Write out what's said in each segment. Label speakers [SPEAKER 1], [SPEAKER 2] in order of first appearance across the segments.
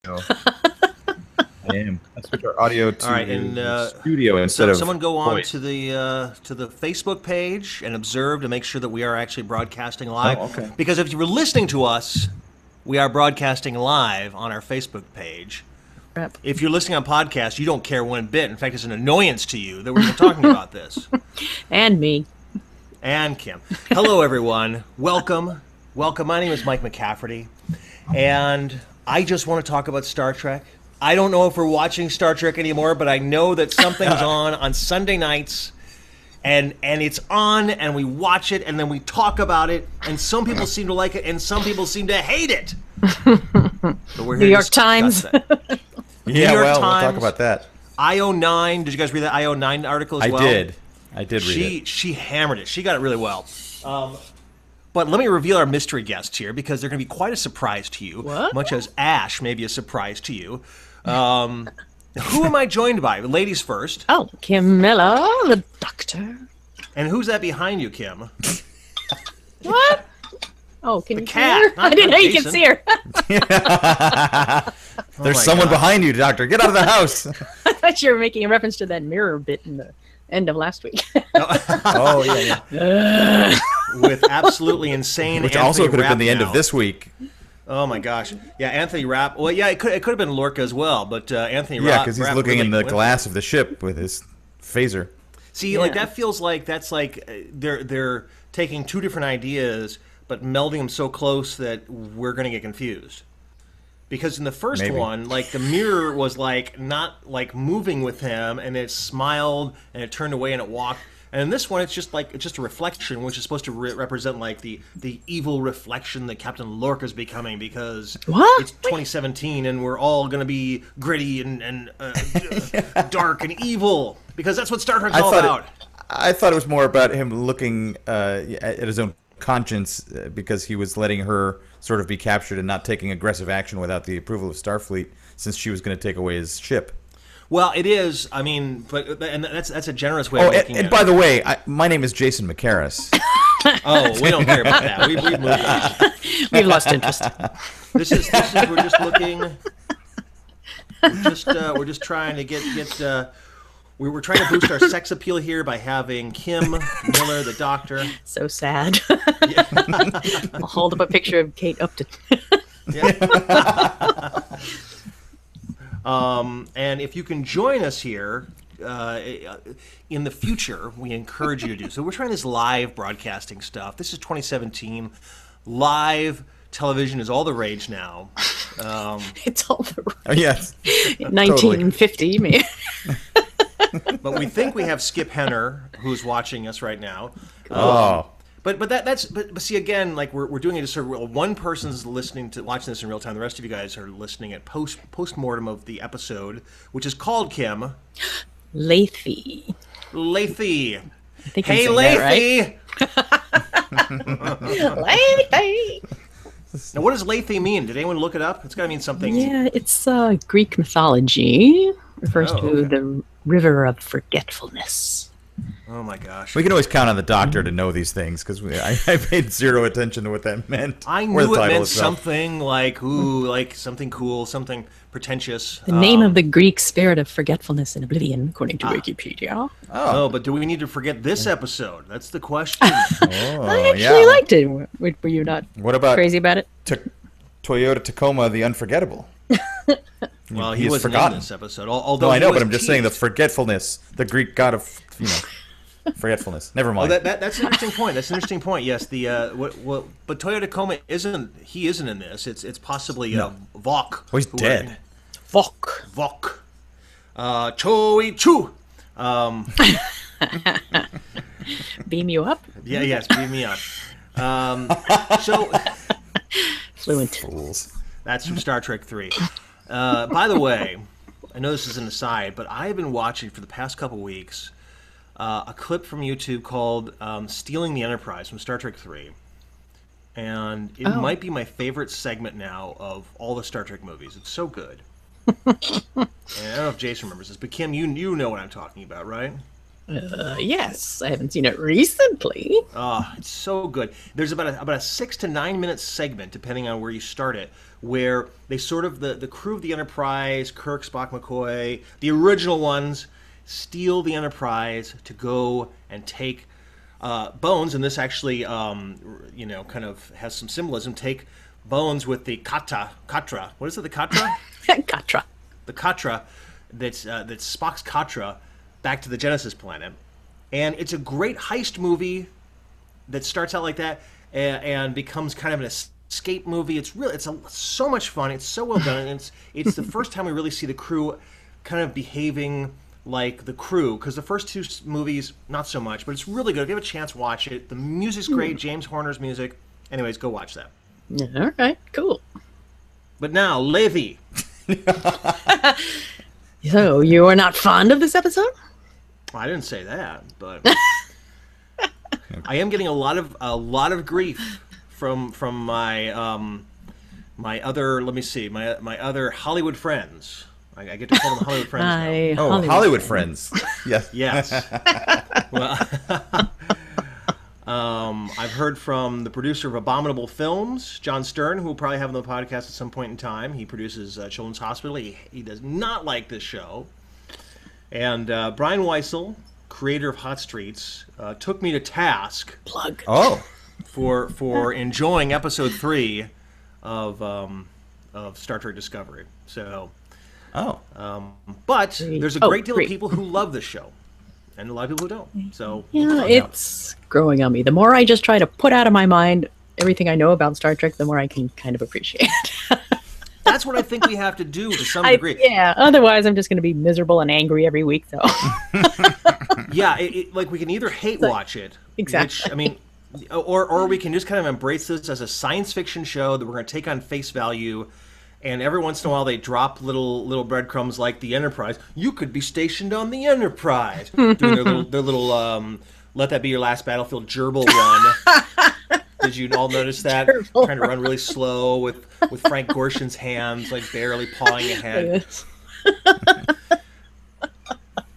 [SPEAKER 1] No, I am. I switch our audio
[SPEAKER 2] All right, and
[SPEAKER 1] to studio instead
[SPEAKER 2] so
[SPEAKER 1] of
[SPEAKER 2] someone go on
[SPEAKER 1] voice.
[SPEAKER 2] to the Facebook page and observe to make sure that we are actually broadcasting live.
[SPEAKER 1] Oh, okay.
[SPEAKER 2] Because if you were listening to us, we are broadcasting live on our Facebook page.
[SPEAKER 3] Crap.
[SPEAKER 2] If you're listening on podcast, you don't care one bit. In fact, it's an annoyance to you that we're even talking about this.
[SPEAKER 3] And me.
[SPEAKER 2] And Kim. Hello, everyone. Welcome. Welcome. My name is Mike McCafferty, and I just want to talk about Star Trek. I don't know if we're watching Star Trek anymore, but I know that something's on Sunday nights, and it's on, and we watch it, and then we talk about it, and some people seem to like it, and some people seem to hate it. But we're here
[SPEAKER 3] New York
[SPEAKER 2] to
[SPEAKER 3] Times.
[SPEAKER 2] discuss that.
[SPEAKER 1] Yeah,
[SPEAKER 2] York
[SPEAKER 1] well, we'll
[SPEAKER 2] Times.
[SPEAKER 1] talk about that.
[SPEAKER 2] IO9. Did you guys read that IO9 article as well?
[SPEAKER 1] I did read it.
[SPEAKER 2] She hammered it. She got it really well. But let me reveal our mystery guests here because they're going to be quite a surprise to you,
[SPEAKER 3] What?
[SPEAKER 2] much as Ash may be a surprise to you. Who am I joined by? Ladies first.
[SPEAKER 3] Oh, Camilla, the doctor.
[SPEAKER 2] And who's that behind you, Kim?
[SPEAKER 3] What? Oh, can you
[SPEAKER 2] cat,
[SPEAKER 3] see her?
[SPEAKER 2] not
[SPEAKER 3] I didn't know you
[SPEAKER 2] Jason.
[SPEAKER 3] could see her.
[SPEAKER 1] There's
[SPEAKER 2] my
[SPEAKER 1] someone
[SPEAKER 2] God.
[SPEAKER 1] behind you, Doctor. Get out of the house.
[SPEAKER 3] I thought you were making a reference to that mirror bit in the end of last week.
[SPEAKER 1] Oh, yeah.
[SPEAKER 2] With absolutely insane
[SPEAKER 1] Which
[SPEAKER 2] Anthony
[SPEAKER 1] also could have been the end of
[SPEAKER 2] Rapinoe.
[SPEAKER 1] this week.
[SPEAKER 2] Oh my gosh. Yeah, Anthony Rapp. Well, yeah, it could have been Lorca as well, but Anthony Rapp.
[SPEAKER 1] Yeah, because he's
[SPEAKER 2] Rapp
[SPEAKER 1] looking
[SPEAKER 2] really
[SPEAKER 1] in the
[SPEAKER 2] went-
[SPEAKER 1] glass of the ship with his phaser.
[SPEAKER 2] See, like
[SPEAKER 3] Yeah.
[SPEAKER 2] that feels like that's like they're taking two different ideas but melding them so close that we're going to get confused. Because in the first
[SPEAKER 1] Maybe.
[SPEAKER 2] one, like the mirror was like not like moving with him, and it smiled and it turned away and it walked. And in this one, it's just a reflection, which is supposed to represent like the evil reflection that Captain Lorca's becoming because
[SPEAKER 3] What?
[SPEAKER 2] it's 2017 and we're all going to be gritty and dark and evil because that's what Star Trek's all about.
[SPEAKER 1] I thought it was more about him looking at his own conscience because he was letting her sort of be captured and not taking aggressive action without the approval of Starfleet since she was going to take away his ship.
[SPEAKER 2] Well, it is. I mean, and that's a generous way
[SPEAKER 1] Oh,
[SPEAKER 2] of looking
[SPEAKER 1] and
[SPEAKER 2] at
[SPEAKER 1] by
[SPEAKER 2] it.
[SPEAKER 1] the way, my name is Jason McCarris.
[SPEAKER 2] Oh, we don't care about that. We've moved on.
[SPEAKER 3] We've lost interest.
[SPEAKER 2] This is we're just looking. We're just trying to get. We're trying to boost our sex appeal here by having Kim Miller, the doctor.
[SPEAKER 3] So sad. I'll hold up a picture of Kate Upton.
[SPEAKER 2] And if you can join us here in the future, we encourage you to do so. We're trying this live broadcasting stuff. This is 2017. Live television is all the rage now.
[SPEAKER 3] It's all the
[SPEAKER 1] Oh, yes.
[SPEAKER 3] 1950, maybe.
[SPEAKER 2] But we think we have Skip Henner, who's watching us right now.
[SPEAKER 1] Oh.
[SPEAKER 2] But see again, like we're doing it as sort of one person's watching this in real time. The rest of you guys are listening at post-mortem of the episode, which is called Kim
[SPEAKER 3] Lathy.
[SPEAKER 2] Lathy.
[SPEAKER 3] I think
[SPEAKER 2] Hey
[SPEAKER 3] I'm saying
[SPEAKER 2] Lathy.
[SPEAKER 3] that right. Lathy.
[SPEAKER 2] Now what does Lathy mean? Did anyone look it up? It's got to mean something.
[SPEAKER 3] Yeah, it's Greek mythology. Refers
[SPEAKER 2] Oh,
[SPEAKER 3] to
[SPEAKER 2] okay.
[SPEAKER 3] the river of forgetfulness.
[SPEAKER 2] Oh my gosh.
[SPEAKER 1] We can always count on the doctor to know these things because I paid zero attention to what that meant.
[SPEAKER 2] I
[SPEAKER 1] or
[SPEAKER 2] knew
[SPEAKER 1] the
[SPEAKER 2] it
[SPEAKER 1] title
[SPEAKER 2] meant
[SPEAKER 1] itself.
[SPEAKER 2] something like something cool, something pretentious.
[SPEAKER 3] The name of the Greek spirit of forgetfulness and oblivion, according to Wikipedia.
[SPEAKER 2] Oh, but do we need to forget this episode? That's the question.
[SPEAKER 1] Oh,
[SPEAKER 3] I actually
[SPEAKER 1] yeah.
[SPEAKER 3] liked it. Were you not
[SPEAKER 1] What about
[SPEAKER 3] crazy about it?
[SPEAKER 1] Toyota Tacoma, the unforgettable?
[SPEAKER 2] Well,
[SPEAKER 1] He
[SPEAKER 2] he
[SPEAKER 1] is
[SPEAKER 2] wasn't
[SPEAKER 1] forgotten.
[SPEAKER 2] in this episode. Although
[SPEAKER 1] No, I
[SPEAKER 2] he
[SPEAKER 1] know,
[SPEAKER 2] was
[SPEAKER 1] but I'm just saying the
[SPEAKER 2] teased.
[SPEAKER 1] forgetfulness, the Greek god of forgetfulness. Never
[SPEAKER 2] Oh,
[SPEAKER 1] mind.
[SPEAKER 2] that's an interesting point. That's an interesting point. Yes, but Toyota Tacoma isn't in this. It's possibly Vok.
[SPEAKER 1] Oh, he's
[SPEAKER 2] who-
[SPEAKER 1] dead.
[SPEAKER 3] Vok.
[SPEAKER 2] Vok. Choi Chu.
[SPEAKER 3] Beam you up?
[SPEAKER 2] Yeah, yes, beam me up. So
[SPEAKER 3] Fluent.
[SPEAKER 1] Fools.
[SPEAKER 2] that's from Star Trek 3. By the way, I know this is an aside, but I have been watching for the past couple weeks a clip from YouTube called "Stealing the Enterprise" from Star Trek 3. And it
[SPEAKER 3] Oh.
[SPEAKER 2] might be my favorite segment now of all the Star Trek movies. It's so good. And I don't know if Jason remembers this, but Kim, you know what I'm talking about, right?
[SPEAKER 3] Yes, I haven't seen it recently.
[SPEAKER 2] Oh, it's so good. There's about a 6 to 9 minute segment, depending on where you start it, where they sort of the crew of the Enterprise, Kirk, Spock, McCoy, the original ones, steal the Enterprise to go and take Bones, and this actually, kind of has some symbolism. Take Bones with the Katra. What is it? The Katra?
[SPEAKER 3] Katra.
[SPEAKER 2] The Katra. That's Spock's Katra back to the Genesis planet, and it's a great heist movie that starts out like that and becomes kind of an escape movie. It's so much fun. It's so well done, and it's the first time we really see the crew kind of behaving like the crew, because the first two movies not so much, but it's really good. If you have a chance, watch it. The music's great. James Horner's music. Anyways, go watch that.
[SPEAKER 3] All right, cool.
[SPEAKER 2] But now, Levi.
[SPEAKER 3] So you are not fond of this episode?
[SPEAKER 2] I didn't say that, but I am getting a lot of grief from my my other my other Hollywood friends. I get to call them Hollywood friends now.
[SPEAKER 1] Oh, Hollywood friends. Yes.
[SPEAKER 2] Yes. Well, I've heard from the producer of Abominable Films, John Stern, who will probably have on the podcast at some point in time. He produces Children's Hospital. He does not like this show. And Brian Weissel, creator of Hot Streets, took me to task.
[SPEAKER 3] Plug.
[SPEAKER 1] Oh.
[SPEAKER 2] For enjoying episode 3 of Star Trek Discovery. So.
[SPEAKER 1] Oh.
[SPEAKER 2] But there's a great deal of people who love this show, and a lot of people who don't. So
[SPEAKER 3] yeah, it's growing on me. The more I just try to put out of my mind everything I know about Star Trek, the more I can kind of appreciate it.
[SPEAKER 2] That's what I think we have to do to some degree.
[SPEAKER 3] Yeah, otherwise I'm just going to be miserable and angry every week. So.
[SPEAKER 2] Yeah, like we can either hate watch it,
[SPEAKER 3] exactly.
[SPEAKER 2] Which, I mean, or we can just kind of embrace this as a science fiction show that we're going to take on face value. And every once in a while, they drop little breadcrumbs like the Enterprise. You could be stationed on the Enterprise, doing their little "Let That Be Your Last Battlefield" gerbil run. Did you all notice that?
[SPEAKER 3] Gerbil
[SPEAKER 2] Trying to run really slow with Frank Gorshin's hands like barely pawing ahead.
[SPEAKER 3] Yes.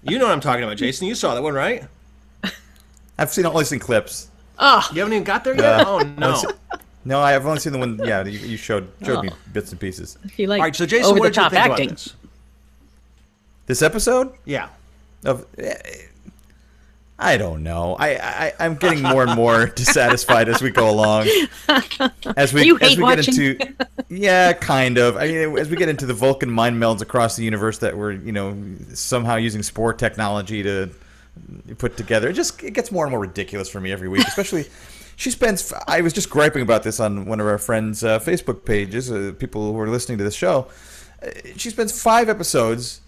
[SPEAKER 2] You know what I'm talking about, Jason. You saw that one, right?
[SPEAKER 1] I've only seen clips.
[SPEAKER 3] Oh,
[SPEAKER 2] You haven't even got there yet. Oh no.
[SPEAKER 1] No, I've only seen the one. Yeah, you showed me bits and pieces.
[SPEAKER 3] if you like
[SPEAKER 2] All right, so Jason,
[SPEAKER 3] over
[SPEAKER 2] what
[SPEAKER 3] the
[SPEAKER 2] did you
[SPEAKER 3] top
[SPEAKER 2] think
[SPEAKER 3] acting.
[SPEAKER 2] about this?
[SPEAKER 1] This episode
[SPEAKER 2] Yeah.
[SPEAKER 1] of. I don't know. I'm getting more and more dissatisfied as we go along. As we
[SPEAKER 3] You hate
[SPEAKER 1] get
[SPEAKER 3] watching?
[SPEAKER 1] into, yeah, kind of. I mean, as we get into the Vulcan mind melds across the universe that we're somehow using spore technology to put together, it gets more and more ridiculous for me every week. Especially, I was just griping about this on one of our friends' Facebook pages. People who are listening to this show. She spends 5 episodes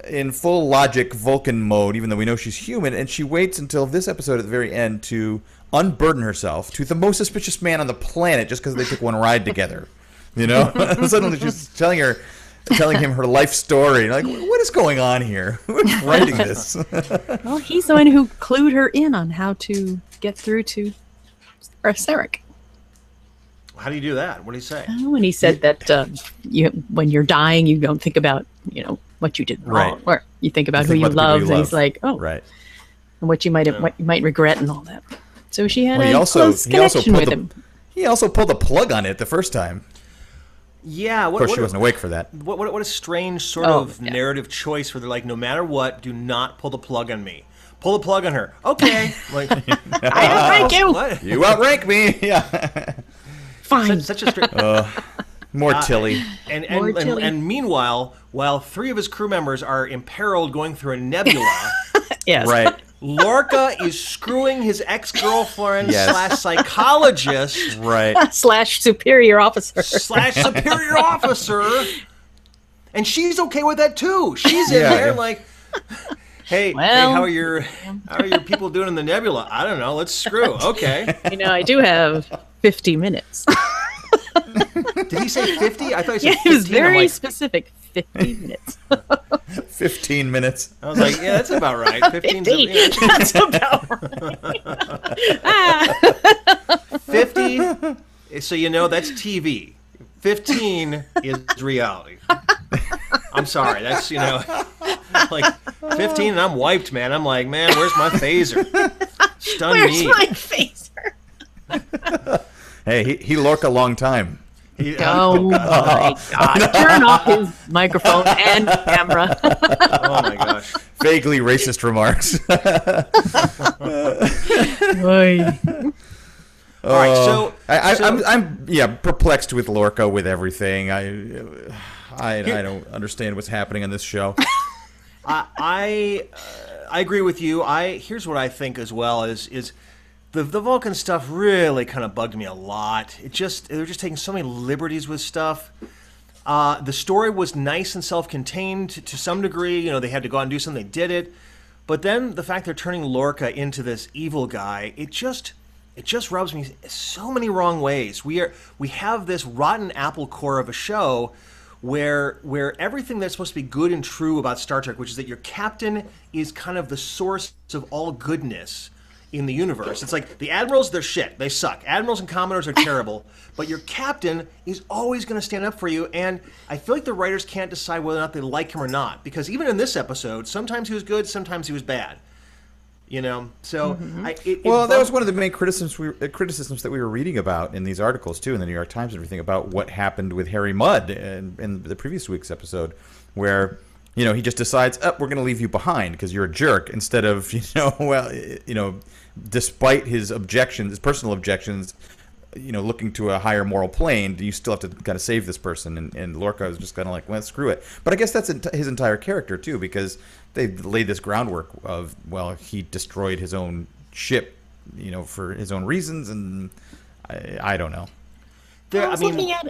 [SPEAKER 1] in full logic Vulcan mode, even though we know she's human, and she waits until this episode at the very end to unburden herself to the most suspicious man on the planet just because they took one ride together. Suddenly she's telling him her life story. Like, what is going on here? Who's writing this?
[SPEAKER 3] Well, he's the one who clued her in on how to get through to Sarek.
[SPEAKER 2] How do you do that? What do you say?
[SPEAKER 3] When he said that when you're dying, you don't think about what you did wrong,
[SPEAKER 1] Right.
[SPEAKER 3] or you think about who
[SPEAKER 1] think
[SPEAKER 3] you
[SPEAKER 1] about the people
[SPEAKER 3] love,
[SPEAKER 1] you
[SPEAKER 3] and
[SPEAKER 1] love.
[SPEAKER 3] he's like, oh,
[SPEAKER 1] Right.
[SPEAKER 3] and what you might regret and all that. So she had
[SPEAKER 1] Well,
[SPEAKER 3] a close connection with him.
[SPEAKER 1] He also pulled the plug on it the first time.
[SPEAKER 2] Yeah.
[SPEAKER 1] Of course, she wasn't awake for that.
[SPEAKER 2] What a strange sort of narrative choice where they're like, no matter what, do not pull the plug on me. Pull the plug on her. Okay. Like,
[SPEAKER 3] I outrank you.
[SPEAKER 2] what?
[SPEAKER 1] You outrank me. Yeah.
[SPEAKER 3] Fine.
[SPEAKER 2] Such a strange.
[SPEAKER 1] More Tilly.
[SPEAKER 3] More Tilly.
[SPEAKER 2] And meanwhile, while 3 of his crew members are imperiled going through a nebula,
[SPEAKER 3] Yes.
[SPEAKER 1] Right.
[SPEAKER 2] Lorca is screwing his ex-girlfriend
[SPEAKER 1] Yes.
[SPEAKER 2] / psychologist
[SPEAKER 1] Right.
[SPEAKER 3] / superior officer.
[SPEAKER 2] / superior officer, and she's okay with that too. She's in
[SPEAKER 1] Yeah,
[SPEAKER 2] there
[SPEAKER 1] yeah.
[SPEAKER 2] like, hey,
[SPEAKER 3] Well,
[SPEAKER 2] how are your people doing in the nebula? I don't know. Let's screw. Okay.
[SPEAKER 3] I do have 50 minutes.
[SPEAKER 2] Did he say 50? I thought he
[SPEAKER 3] Yeah,
[SPEAKER 2] said 15.
[SPEAKER 3] he was
[SPEAKER 2] I'm
[SPEAKER 3] very
[SPEAKER 2] like,
[SPEAKER 3] specific. 50 minutes.
[SPEAKER 1] 15 minutes.
[SPEAKER 2] I was like, yeah, that's about right. 15.
[SPEAKER 3] 50.
[SPEAKER 2] Yeah,
[SPEAKER 3] That's about right.
[SPEAKER 2] 50. So that's TV. 15 is reality. I'm sorry. That's Like 15 and I'm wiped, man. I'm like, man, where's my phaser? Stun
[SPEAKER 3] Where's
[SPEAKER 2] me.
[SPEAKER 3] my phaser?
[SPEAKER 1] Hey, he lurk a long time.
[SPEAKER 3] Oh my God! Turn off his microphone and camera.
[SPEAKER 2] Oh my gosh.
[SPEAKER 1] Vaguely racist remarks.
[SPEAKER 3] Oy.
[SPEAKER 2] All right, so
[SPEAKER 1] I'm perplexed with Lorca with everything. I don't understand what's happening on this show.
[SPEAKER 2] I agree with you. Here's what I think as well is the Vulcan stuff really kind of bugged me a lot. They're just taking so many liberties with stuff. The story was nice and self-contained to some degree. You know, they had to go out and do something. They did it. But then the fact they're turning Lorca into this evil guy, it just rubs me so many wrong ways. We have this rotten apple core of a show where everything that's supposed to be good and true about Star Trek, which is that your captain is kind of the source of all goodness in the universe. It's like the admirals, they're shit. They suck. Admirals and commodores are terrible. But your captain is always going to stand up for you. And I feel like the writers can't decide whether or not they like him or not. Because even in this episode, sometimes he was good, sometimes he was bad. You know, so
[SPEAKER 1] that was one of the main criticisms that we were reading about in these articles too, in the New York Times and everything, about what happened with Harry Mudd in the previous week's episode, where he just decides, we're going to leave you behind because you're a jerk, instead of despite his objections, his personal objections, looking to a higher moral plane, you still have to kind of save this person. And Lorca was just kind of like, well, screw it. But I guess that's his entire character too, because they laid this groundwork of, well, he destroyed his own ship, for his own reasons, and I don't know.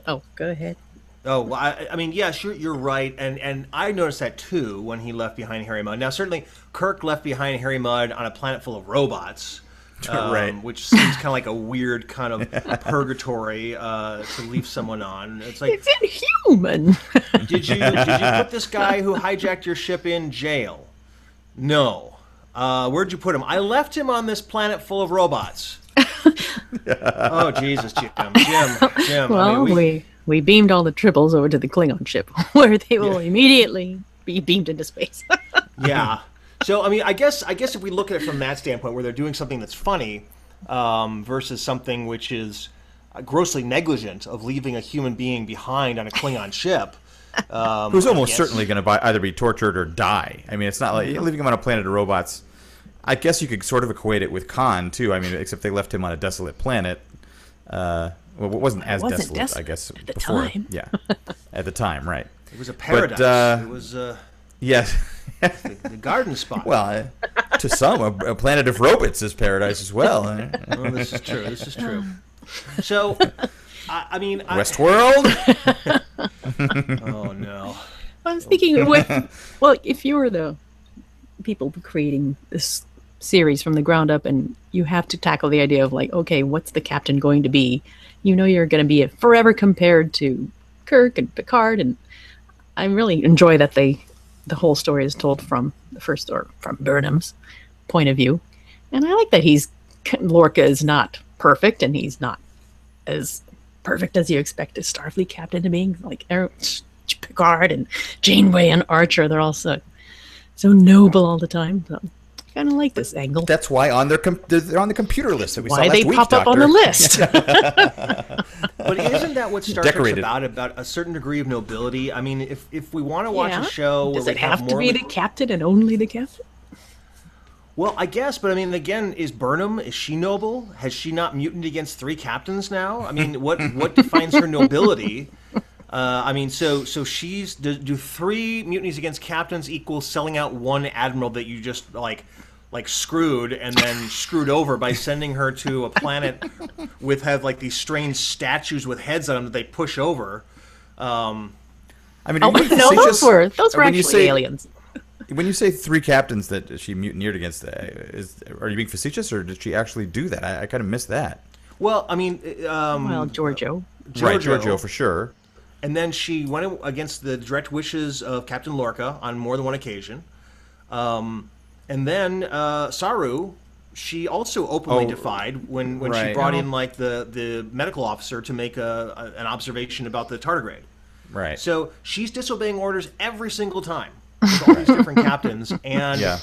[SPEAKER 3] Oh, go ahead.
[SPEAKER 2] Oh, well, I mean, yes, you're right, and I noticed that too when he left behind Harry Mudd. Now, certainly, Kirk left behind Harry Mudd on a planet full of robots,
[SPEAKER 1] right? Which
[SPEAKER 2] seems kind of like a weird kind of purgatory to leave someone on. It's like
[SPEAKER 3] it's inhuman.
[SPEAKER 2] Did you put this guy who hijacked your ship in jail? No. Where'd you put him? I left him on this planet full of robots. Oh, Jesus, Jim.
[SPEAKER 3] Well, we beamed all the triples over to the Klingon ship, where they will immediately be beamed into space.
[SPEAKER 2] Yeah. So, I mean, I guess if we look at it from that standpoint, where they're doing something that's funny versus something which is grossly negligent of leaving a human being behind on a Klingon ship.
[SPEAKER 1] Who's almost certainly going to either be tortured or die. I mean, it's not like leaving him on a planet of robots. I guess you could sort of equate it with Khan, too. I mean, except they left him on a desolate planet. Well, it wasn't as desolate, I guess,
[SPEAKER 3] at the
[SPEAKER 1] before.
[SPEAKER 3] time.
[SPEAKER 1] Yeah, at the time, right.
[SPEAKER 2] It was a paradise. It was
[SPEAKER 1] yes,
[SPEAKER 2] the garden spot.
[SPEAKER 1] Well, to some, a planet of robots is paradise as well.
[SPEAKER 2] Oh, this is true. This is true. So, I mean,
[SPEAKER 1] Westworld.
[SPEAKER 2] Oh no.
[SPEAKER 3] I was thinking, if you were the people creating this series from the ground up, and you have to tackle the idea of like, okay, what's the captain going to be? You're going to be forever compared to Kirk and Picard, and I really enjoy that the whole story is told from from Burnham's point of view, and I like that Lorca is not perfect, and he's not as perfect as you expect a Starfleet captain to be. Like Picard and Janeway and Archer, they're all so noble all the time. So kind of like this angle.
[SPEAKER 1] That's why they're on the computer list that we saw last week.
[SPEAKER 3] Why they pop up on the list.
[SPEAKER 2] But isn't that what Star Trek's about a certain degree of nobility? I mean, if we want to watch a show where
[SPEAKER 3] does it have to be the captain and only the captain?
[SPEAKER 2] Well, I guess, but I mean, again, is she noble? Has she not mutinied against 3 captains now? I mean, what defines her nobility? I mean, so do 3 mutinies against captains equal selling out 1 admiral that you just like screwed and then screwed over by sending her to a planet have like these strange statues with heads on them that they push over?
[SPEAKER 1] I mean,
[SPEAKER 3] those were actually aliens.
[SPEAKER 1] When you say 3 captains that she mutineered against, are you being facetious, or did she actually do that? I kind of missed that.
[SPEAKER 2] Well, I mean,
[SPEAKER 3] Giorgio.
[SPEAKER 1] Right, Giorgio for sure.
[SPEAKER 2] And then she went against the direct wishes of Captain Lorca on more than one occasion. And then Saru, she also openly defied when she brought in like the medical officer to make an observation about the tardigrade.
[SPEAKER 1] Right.
[SPEAKER 2] So she's disobeying orders every single time. with all these different captains, and
[SPEAKER 1] Yeah.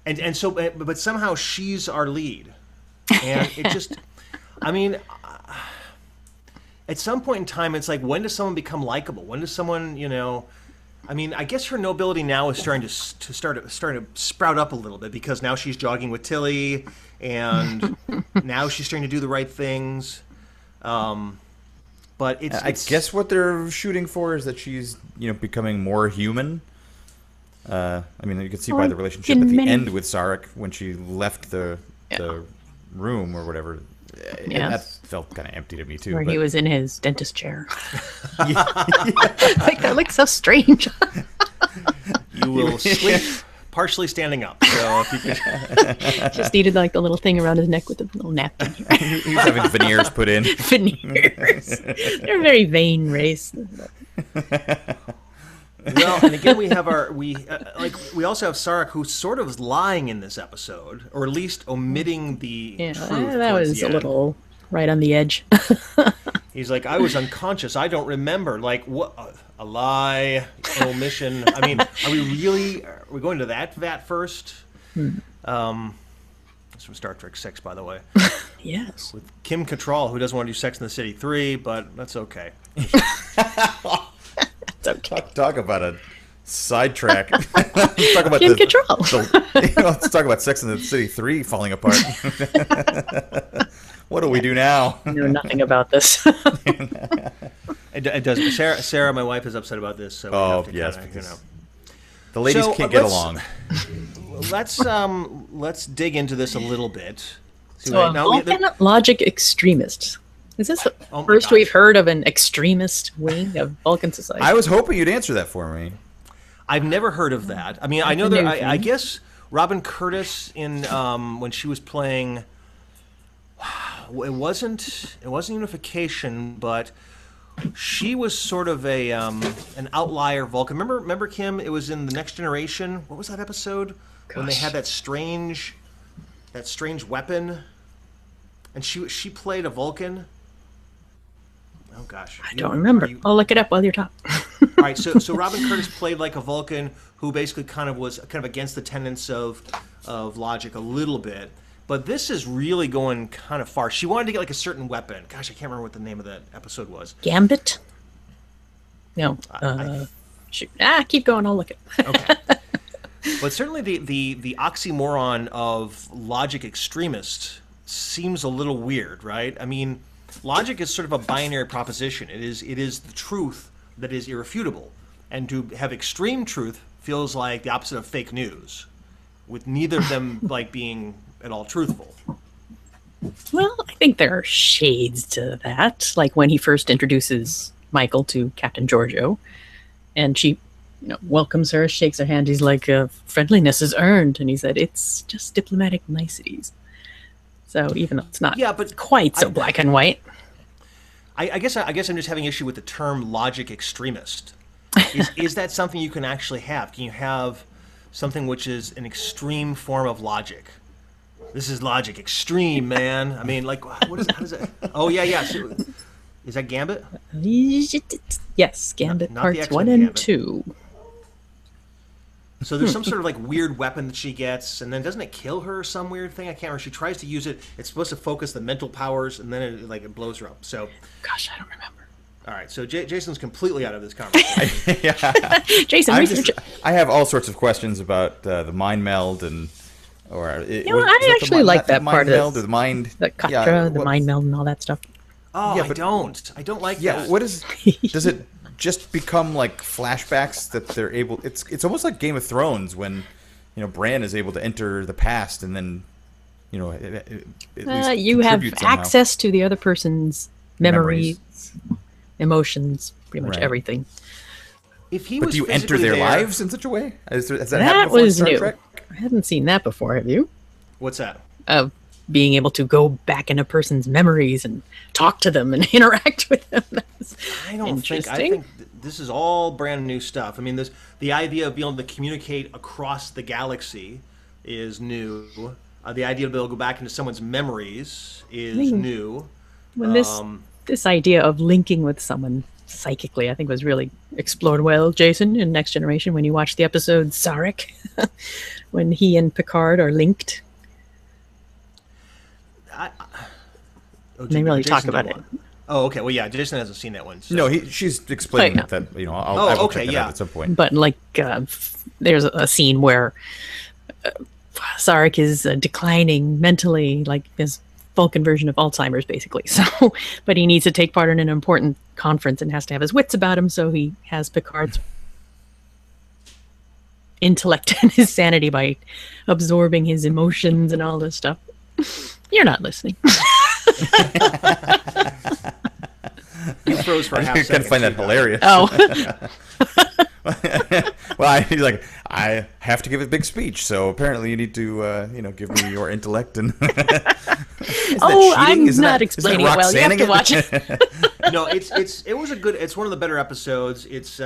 [SPEAKER 2] and so, but somehow she's our lead, and it just, I mean, at some point in time, it's like, when does someone become likable? When does someone, I mean, I guess her nobility now is starting to sprout up a little bit, because now she's jogging with Tilly, and now she's starting to do the right things. But
[SPEAKER 1] I guess what they're shooting for is that she's, becoming more human. I mean, you can see by the relationship at the end with Sarek when she left the room or whatever.
[SPEAKER 3] Yeah.
[SPEAKER 1] That felt kind of empty to me too.
[SPEAKER 3] Where he was in his dentist chair. Like, that looks so strange.
[SPEAKER 2] You will sleep partially standing up. So if you could...
[SPEAKER 3] Just needed like the little thing around his neck with the little napkin.
[SPEAKER 1] He's having veneers put in.
[SPEAKER 3] Veneers. They're a very vain race.
[SPEAKER 2] Well, and again, we have we also have Sarek, who sort of is lying in this episode, or at least omitting the truth.
[SPEAKER 3] That was a little right on the edge.
[SPEAKER 2] He's like, I was unconscious. I don't remember. Like, what? A lie, omission. I mean, are we going to that first? It's from Star Trek 6, by the way.
[SPEAKER 3] Yes.
[SPEAKER 2] With Kim Cattrall, who doesn't want to do Sex in the City 3, but that's okay.
[SPEAKER 3] It's okay.
[SPEAKER 1] Talk about a sidetrack. Let's talk about
[SPEAKER 3] Kim Cattrall.
[SPEAKER 1] Let's talk about Sex and the City 3 falling apart. What do we do now?
[SPEAKER 3] I know nothing about this.
[SPEAKER 2] It does. Sarah, my wife, is upset about this. So we have to
[SPEAKER 1] yes,
[SPEAKER 2] kinda,
[SPEAKER 1] the ladies can't get along.
[SPEAKER 2] Let's dig into this a little bit.
[SPEAKER 3] So, Vulcan logic extremist. Is this the
[SPEAKER 2] Oh my
[SPEAKER 3] first
[SPEAKER 2] gosh.
[SPEAKER 3] we've heard of an extremist wing of Vulcan society?
[SPEAKER 1] I was hoping you'd answer that for me.
[SPEAKER 2] I've never heard of that. I mean, I know
[SPEAKER 3] That's a
[SPEAKER 2] that.
[SPEAKER 3] new
[SPEAKER 2] I
[SPEAKER 3] thing.
[SPEAKER 2] guess Robin Curtis in when she was playing. It wasn't Unification, but she was sort of an outlier Vulcan. Remember Kim? It was in the Next Generation. What was that episode when they had that strange weapon, and she played a Vulcan. Oh gosh,
[SPEAKER 3] I don't remember. I'll look it up while you're talking.
[SPEAKER 2] All right, so Robin Curtis played like a Vulcan who basically was against the tenets of logic a little bit. But this is really going kind of far. She wanted to get like a certain weapon. Gosh, I can't remember what the name of that episode was.
[SPEAKER 3] Gambit? No. Shoot. Keep going. I'll look it.
[SPEAKER 2] Okay. But certainly the oxymoron of logic extremist seems a little weird, right? I mean, logic is sort of a binary proposition. It is the truth that is irrefutable. And to have extreme truth feels like the opposite of fake news, with neither of them like being at all truthful.
[SPEAKER 3] Well, I think there are shades to that. Like when he first introduces Michael to Captain Giorgio, and she welcomes her, shakes her hand. He's like, friendliness is earned. And he said, it's just diplomatic niceties. So even though it's not quite so black and white.
[SPEAKER 2] I guess I'm just having issue with the term logic extremist. Is that something you can actually have? Can you have something which is an extreme form of logic? This is logic extreme, man. I mean, like, how does that? Oh yeah. So, is that Gambit?
[SPEAKER 3] Yes, Gambit
[SPEAKER 2] not the
[SPEAKER 3] parts
[SPEAKER 2] X-Men
[SPEAKER 3] 1 and
[SPEAKER 2] Gambit.
[SPEAKER 3] 2.
[SPEAKER 2] So there's some sort of like weird weapon that she gets, and then doesn't it kill her or some weird thing? I can't remember. She tries to use it. It's supposed to focus the mental powers, and then it blows her up. So,
[SPEAKER 3] Gosh, I don't remember.
[SPEAKER 2] all right. So Jason's completely out of this conversation.
[SPEAKER 3] Jason, research it.
[SPEAKER 1] I have all sorts of questions about the mind meld and.
[SPEAKER 3] I actually like that part of
[SPEAKER 1] the mind.
[SPEAKER 3] The Katra, the mind meld, and all that stuff.
[SPEAKER 2] Oh,
[SPEAKER 1] Yeah,
[SPEAKER 2] I
[SPEAKER 1] but-
[SPEAKER 2] don't like
[SPEAKER 1] Yeah,
[SPEAKER 2] that.
[SPEAKER 1] what is? Does it just become like flashbacks that they're able? It's almost like Game of Thrones when, Bran is able to enter the past and then, at least
[SPEAKER 3] You have
[SPEAKER 1] contribute somehow.
[SPEAKER 3] access to the other person's memories, emotions, pretty much
[SPEAKER 1] Right.
[SPEAKER 3] everything.
[SPEAKER 2] If he
[SPEAKER 1] But
[SPEAKER 2] was
[SPEAKER 1] do you enter
[SPEAKER 2] physically
[SPEAKER 1] their
[SPEAKER 2] there-
[SPEAKER 1] lives in such a way? Has that happened
[SPEAKER 3] That
[SPEAKER 1] before in
[SPEAKER 3] was
[SPEAKER 1] Star
[SPEAKER 3] new.
[SPEAKER 1] Trek?
[SPEAKER 3] I hadn't seen that before, have you?
[SPEAKER 2] What's that?
[SPEAKER 3] Of being able to go back in a person's memories and talk to them and interact with them. That's
[SPEAKER 2] I don't think. I
[SPEAKER 3] interesting.
[SPEAKER 2] think this is all brand new stuff. I mean, the idea of being able to communicate across the galaxy is new. The idea of being able to go back into someone's memories is new.
[SPEAKER 3] When this idea of linking with someone psychically, I think was really explored well, Jason, in Next Generation, when you watch the episode Sarek, when he and Picard are linked. They really talk about it.
[SPEAKER 2] Oh, okay. Well, yeah, Jason hasn't seen that one. So.
[SPEAKER 1] No, she's explaining that. I will check that out at some point.
[SPEAKER 3] But there's a scene where Sarek is declining mentally, like his Vulcan version of Alzheimer's, basically. So, but he needs to take part in an important conference and has to have his wits about him. So he has Picard's intellect and his sanity by absorbing his emotions and all this stuff. You're not listening.
[SPEAKER 2] He froze for a half second.
[SPEAKER 1] I find that hilarious.
[SPEAKER 3] Oh.
[SPEAKER 1] Well, he's like, I have to give a big speech, so apparently you need to, give me your intellect. And
[SPEAKER 3] I'm not explaining it well. You have to watch it.
[SPEAKER 2] No, it was a good. It's one of the better episodes. It's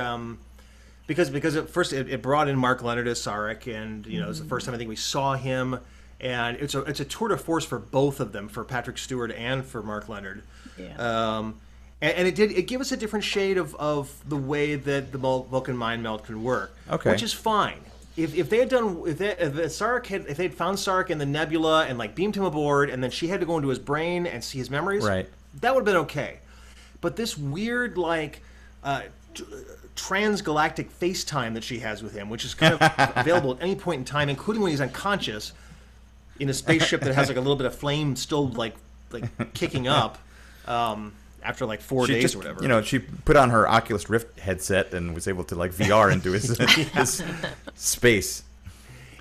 [SPEAKER 2] because at first it brought in Mark Leonard as Sarek, and it was the first time I think we saw him, and it's a tour de force for both of them, for Patrick Stewart and for Mark Leonard.
[SPEAKER 3] Yeah.
[SPEAKER 2] And it gave us a different shade of the way that the Vulcan mind meld can work, which is fine. If they had done if they'd found Sarek in the nebula and like beamed him aboard, and then she had to go into his brain and see his memories,
[SPEAKER 1] right,
[SPEAKER 2] that would have been okay. But this weird transgalactic FaceTime that she has with him, which is kind of available at any point in time, including when he's unconscious, in a spaceship that has like a little bit of flame still like kicking up. After like 4 days or whatever.
[SPEAKER 1] She put on her Oculus Rift headset and was able to like VR into his space.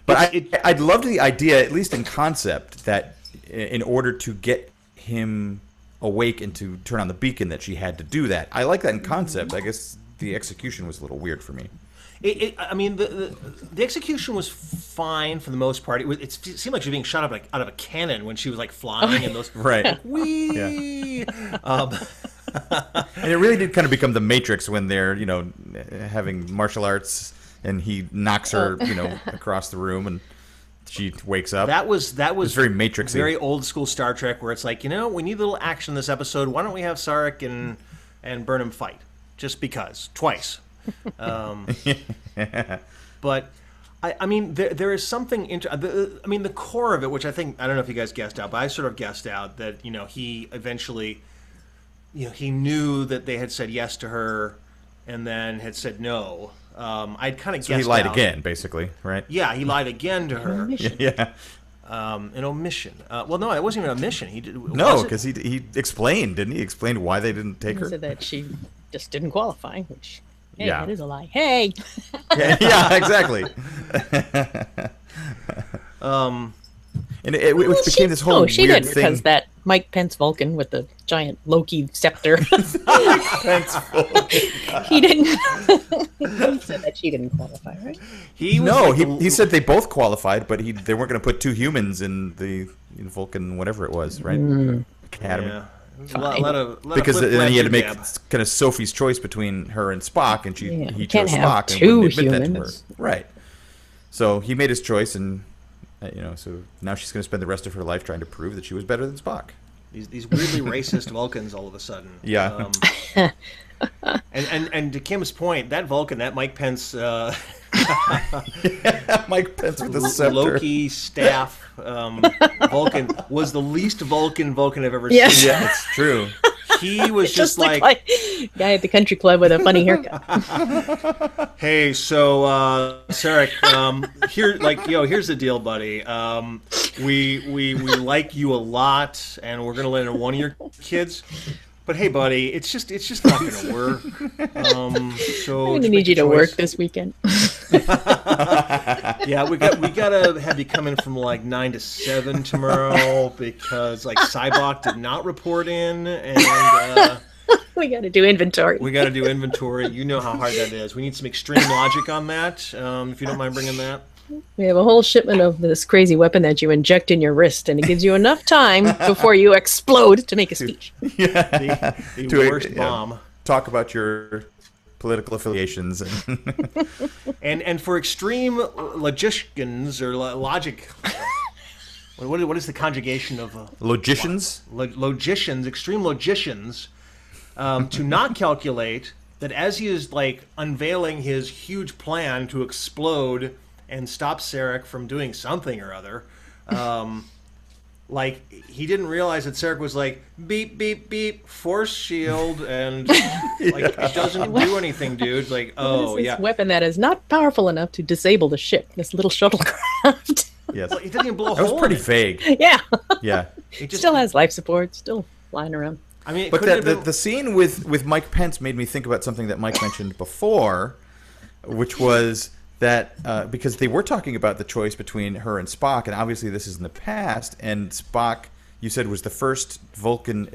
[SPEAKER 1] But I'd love the idea, at least in concept, that in order to get him awake and to turn on the beacon, that she had to do that. I like that in concept. I guess the execution was a little weird for me.
[SPEAKER 2] The execution was fine for the most part. It seemed like she was being shot out of a cannon when she was like flying and those
[SPEAKER 1] right.
[SPEAKER 2] Whee! Yeah.
[SPEAKER 1] And it really did kind of become the Matrix when they're having martial arts and he knocks her across the room and she wakes up.
[SPEAKER 2] That was
[SPEAKER 1] very Matrixy,
[SPEAKER 2] very old school Star Trek where it's like we need a little action in this episode. Why don't we have Sarek and Burnham fight just because twice. But there is something the core of it, which I don't know if you guys guessed out, but I sort of guessed out that he eventually he knew that they had said yes to her and then had said no. I'd kind of guessed
[SPEAKER 1] he lied
[SPEAKER 2] out.
[SPEAKER 1] Again, basically, right?
[SPEAKER 2] Yeah, he lied again to her.
[SPEAKER 1] Yeah.
[SPEAKER 2] An omission. Well, no, it wasn't even an omission. He did.
[SPEAKER 1] No, because he explained, didn't he? Explained why they didn't take her.
[SPEAKER 3] He said that she just didn't qualify, which. Hey,
[SPEAKER 1] yeah,
[SPEAKER 3] that is a lie. Hey.
[SPEAKER 1] yeah, exactly. And it became this whole
[SPEAKER 3] she
[SPEAKER 1] weird
[SPEAKER 3] did
[SPEAKER 1] thing.
[SPEAKER 3] because that Mike Pence Vulcan with the giant Loki scepter.
[SPEAKER 1] Mike Pence Vulcan.
[SPEAKER 3] He didn't. He said that she didn't qualify, right?
[SPEAKER 1] He said they both qualified, but they weren't going to put two humans in the Vulcan, whatever it was, right? Academy.
[SPEAKER 2] Yeah. A lot
[SPEAKER 1] because then he had to make
[SPEAKER 2] kind
[SPEAKER 1] of Sophie's choice between her and Spock, and he chose Spock and
[SPEAKER 3] two
[SPEAKER 1] wouldn't admit
[SPEAKER 3] humans.
[SPEAKER 1] that to her. Right. So he made his choice, and so now she's going to spend the rest of her life trying to prove that she was better than Spock.
[SPEAKER 2] These weirdly racist Vulcans all of a sudden.
[SPEAKER 1] Yeah.
[SPEAKER 2] And to Kim's point, that Vulcan, that Mike Pence,
[SPEAKER 1] Mike Pence with the scepter,
[SPEAKER 2] Loki staff Vulcan was the least Vulcan I've ever
[SPEAKER 3] Yes.
[SPEAKER 2] seen.
[SPEAKER 1] Yeah, it's true.
[SPEAKER 2] He was just like
[SPEAKER 3] guy at the country club with a funny haircut.
[SPEAKER 2] Hey, so Sarek, here's the deal, buddy. We like you a lot, and we're gonna let in one of your kids. But hey, buddy, it's just not gonna work. So
[SPEAKER 3] I'm gonna need you to work this weekend.
[SPEAKER 2] Yeah, we gotta have you come in from like 9 to 7 tomorrow because like Cybok did not report in, and
[SPEAKER 3] we gotta do inventory.
[SPEAKER 2] You know how hard that is. We need some extreme logic on that. If you don't mind bringing that.
[SPEAKER 3] We have a whole shipment of this crazy weapon that you inject in your wrist, and it gives you enough time before you explode to make a speech.
[SPEAKER 2] Yeah, the worst bomb.
[SPEAKER 1] Talk about your political affiliations
[SPEAKER 2] and for extreme logicians or logic. What is the conjugation of
[SPEAKER 1] logicians?
[SPEAKER 2] Logicians, extreme logicians. to not calculate that as he is like unveiling his huge plan to explode and stop Sarek from doing something or other, like he didn't realize that Sarek was like beep beep beep force shield and like it doesn't do anything, dude. Like
[SPEAKER 3] What is this weapon that is not powerful enough to disable the ship? This little shuttlecraft.
[SPEAKER 1] Yes.
[SPEAKER 2] Well, it didn't even blow a
[SPEAKER 1] That was
[SPEAKER 2] hole
[SPEAKER 1] pretty
[SPEAKER 2] in it.
[SPEAKER 1] vague.
[SPEAKER 3] Yeah.
[SPEAKER 1] Yeah.
[SPEAKER 2] It just
[SPEAKER 3] Still has life support. Still flying around.
[SPEAKER 2] I mean, it
[SPEAKER 1] But
[SPEAKER 2] couldn't have
[SPEAKER 1] the,
[SPEAKER 2] been-
[SPEAKER 1] the scene with Mike Pence made me think about something that Mike mentioned before, which was that because they were talking about the choice between her and Spock, and obviously this is in the past, and Spock, you said, was the first Vulcan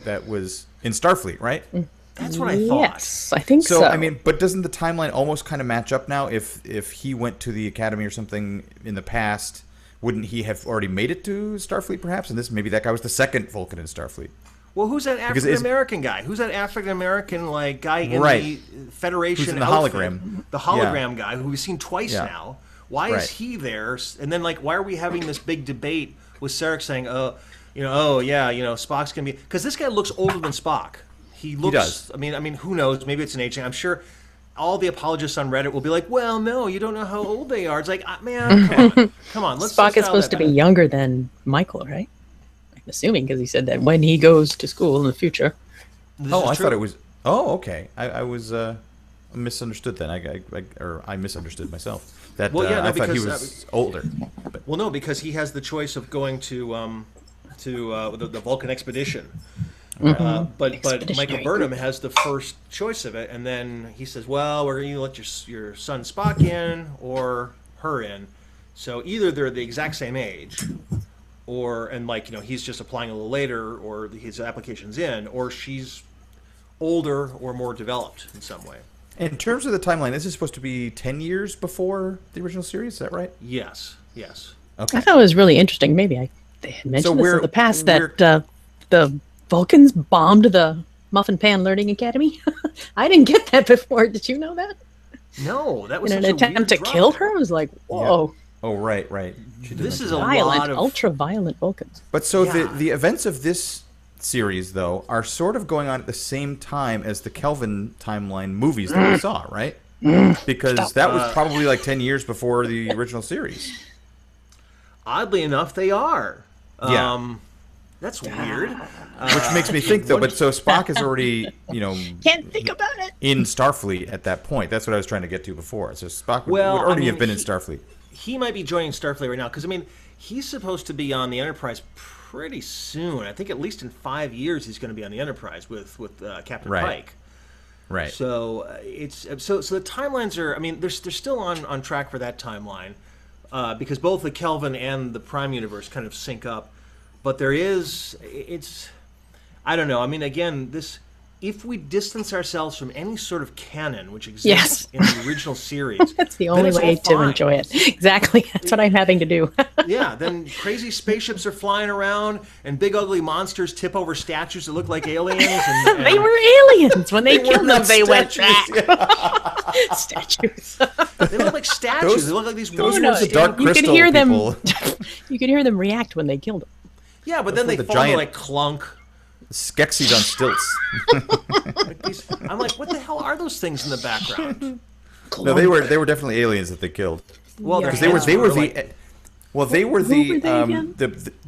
[SPEAKER 1] that was in Starfleet, right?
[SPEAKER 2] That's what I thought.
[SPEAKER 3] Yes, I think so.
[SPEAKER 1] So, I mean, but doesn't the timeline almost kind of match up now? If he went to the Academy or something in the past, wouldn't he have already made it to Starfleet, perhaps? And maybe that guy was the second Vulcan in Starfleet.
[SPEAKER 2] Well, who's that
[SPEAKER 1] Because
[SPEAKER 2] African American guy? Who's that African American like guy in
[SPEAKER 1] Right.
[SPEAKER 2] the Federation
[SPEAKER 1] Who's in the
[SPEAKER 2] outfit?
[SPEAKER 1] hologram.
[SPEAKER 2] The hologram guy who we've seen twice
[SPEAKER 1] Yeah.
[SPEAKER 2] now. Why
[SPEAKER 1] Right.
[SPEAKER 2] is he there? And then like, why are we having this big debate with Sarek saying, Spock's gonna be, because this guy looks older than Spock. He looks.
[SPEAKER 1] does.
[SPEAKER 2] I mean, who knows? Maybe it's an aging. I'm sure. All the apologists on Reddit will be like, "Well, no, you don't know how old they are." It's like, man, come on. Let's
[SPEAKER 3] Spock
[SPEAKER 2] let's
[SPEAKER 3] is
[SPEAKER 2] dial
[SPEAKER 3] supposed
[SPEAKER 2] that
[SPEAKER 3] to be
[SPEAKER 2] back.
[SPEAKER 3] younger than Michael, right? I'm assuming because he said that when he goes to school in the future.
[SPEAKER 2] This
[SPEAKER 1] Oh,
[SPEAKER 2] is
[SPEAKER 1] I
[SPEAKER 2] true.
[SPEAKER 1] thought it was. Oh, okay. I was misunderstood then. I misunderstood myself. That
[SPEAKER 2] Well, yeah, no,
[SPEAKER 1] I thought he
[SPEAKER 2] because,
[SPEAKER 1] was older. But,
[SPEAKER 2] Well, no, because he has the choice of going to the Vulcan expedition. But Michael
[SPEAKER 3] Expeditionary
[SPEAKER 2] Burnham has the first choice of it, and then he says, "Well, we're going to let your son Spock in or her in." So either they're the exact same age, he's just applying a little later, or his application's in, or she's older or more developed in some way.
[SPEAKER 1] in terms of the timeline, this is supposed to be 10 years before the original series. Is that right?
[SPEAKER 2] Yes.
[SPEAKER 1] Okay.
[SPEAKER 3] I thought it was really interesting. Maybe they had mentioned this
[SPEAKER 1] we're-
[SPEAKER 3] in the past
[SPEAKER 1] we're-
[SPEAKER 3] that the Vulcans bombed the Muffin Pan Learning Academy. I didn't get that before. Did you know that?
[SPEAKER 2] No, that was
[SPEAKER 3] In an
[SPEAKER 2] such a
[SPEAKER 3] attempt
[SPEAKER 2] weird
[SPEAKER 3] to
[SPEAKER 2] drop.
[SPEAKER 3] kill her, I was like, whoa,
[SPEAKER 1] Oh, right. She did
[SPEAKER 2] This
[SPEAKER 1] mention
[SPEAKER 2] is a
[SPEAKER 1] that.
[SPEAKER 3] violent,
[SPEAKER 2] lot of
[SPEAKER 3] ultra-violent Vulcans.
[SPEAKER 1] But so
[SPEAKER 2] Yeah.
[SPEAKER 1] the events of this series, though, are sort of going on at the same time as the Kelvin timeline movies that we saw, right? Because that was probably like 10 years before the original series.
[SPEAKER 2] Oddly enough, they are.
[SPEAKER 1] Yeah.
[SPEAKER 2] That's weird.
[SPEAKER 1] Which makes me think, though, but so Spock is already,
[SPEAKER 3] Can't think about it.
[SPEAKER 1] in Starfleet at that point. That's what I was trying to get to before. So Spock would,
[SPEAKER 2] Well,
[SPEAKER 1] would already
[SPEAKER 2] I mean,
[SPEAKER 1] have been in
[SPEAKER 2] he-
[SPEAKER 1] Starfleet.
[SPEAKER 2] He might be joining Starfleet right now because, I mean, he's supposed to be on the Enterprise pretty soon. I think at least in 5 years he's going to be on the Enterprise with Captain
[SPEAKER 1] Right.
[SPEAKER 2] Pike.
[SPEAKER 1] Right.
[SPEAKER 2] So so the timelines are. I mean, they're still on track for that timeline because both the Kelvin and the Prime universe kind of sync up. But I don't know. I mean, again, if we distance ourselves from any sort of canon which exists
[SPEAKER 3] Yes.
[SPEAKER 2] in the original series,
[SPEAKER 3] That's the
[SPEAKER 2] then
[SPEAKER 3] only
[SPEAKER 2] it's all
[SPEAKER 3] way to
[SPEAKER 2] fine.
[SPEAKER 3] enjoy it. Exactly. That's what I'm having to do.
[SPEAKER 2] Yeah, then crazy spaceships are flying around, and big ugly monsters tip over statues that look like aliens. And
[SPEAKER 3] They were aliens. When they
[SPEAKER 1] were
[SPEAKER 3] killed them,
[SPEAKER 1] not
[SPEAKER 3] they went
[SPEAKER 1] statues.
[SPEAKER 3] back. Statues.
[SPEAKER 2] they look like statues. They look like these
[SPEAKER 1] those
[SPEAKER 2] weird
[SPEAKER 1] were the
[SPEAKER 2] stand-
[SPEAKER 1] Dark
[SPEAKER 3] You could
[SPEAKER 1] Crystal
[SPEAKER 3] hear them.
[SPEAKER 1] people.
[SPEAKER 3] You could hear them react when they killed them.
[SPEAKER 2] Yeah, but then
[SPEAKER 1] were
[SPEAKER 2] they
[SPEAKER 1] the
[SPEAKER 2] fall into
[SPEAKER 1] giant-
[SPEAKER 2] like clunk.
[SPEAKER 1] Skeksis on stilts.
[SPEAKER 2] I'm like, what the hell are those things in the background?
[SPEAKER 1] No, they were definitely aliens that they killed.
[SPEAKER 2] Well,
[SPEAKER 3] Yeah.
[SPEAKER 2] their
[SPEAKER 1] Because they were
[SPEAKER 2] hands
[SPEAKER 1] the
[SPEAKER 2] like-
[SPEAKER 1] well, they were
[SPEAKER 3] Who
[SPEAKER 1] the
[SPEAKER 3] were they again?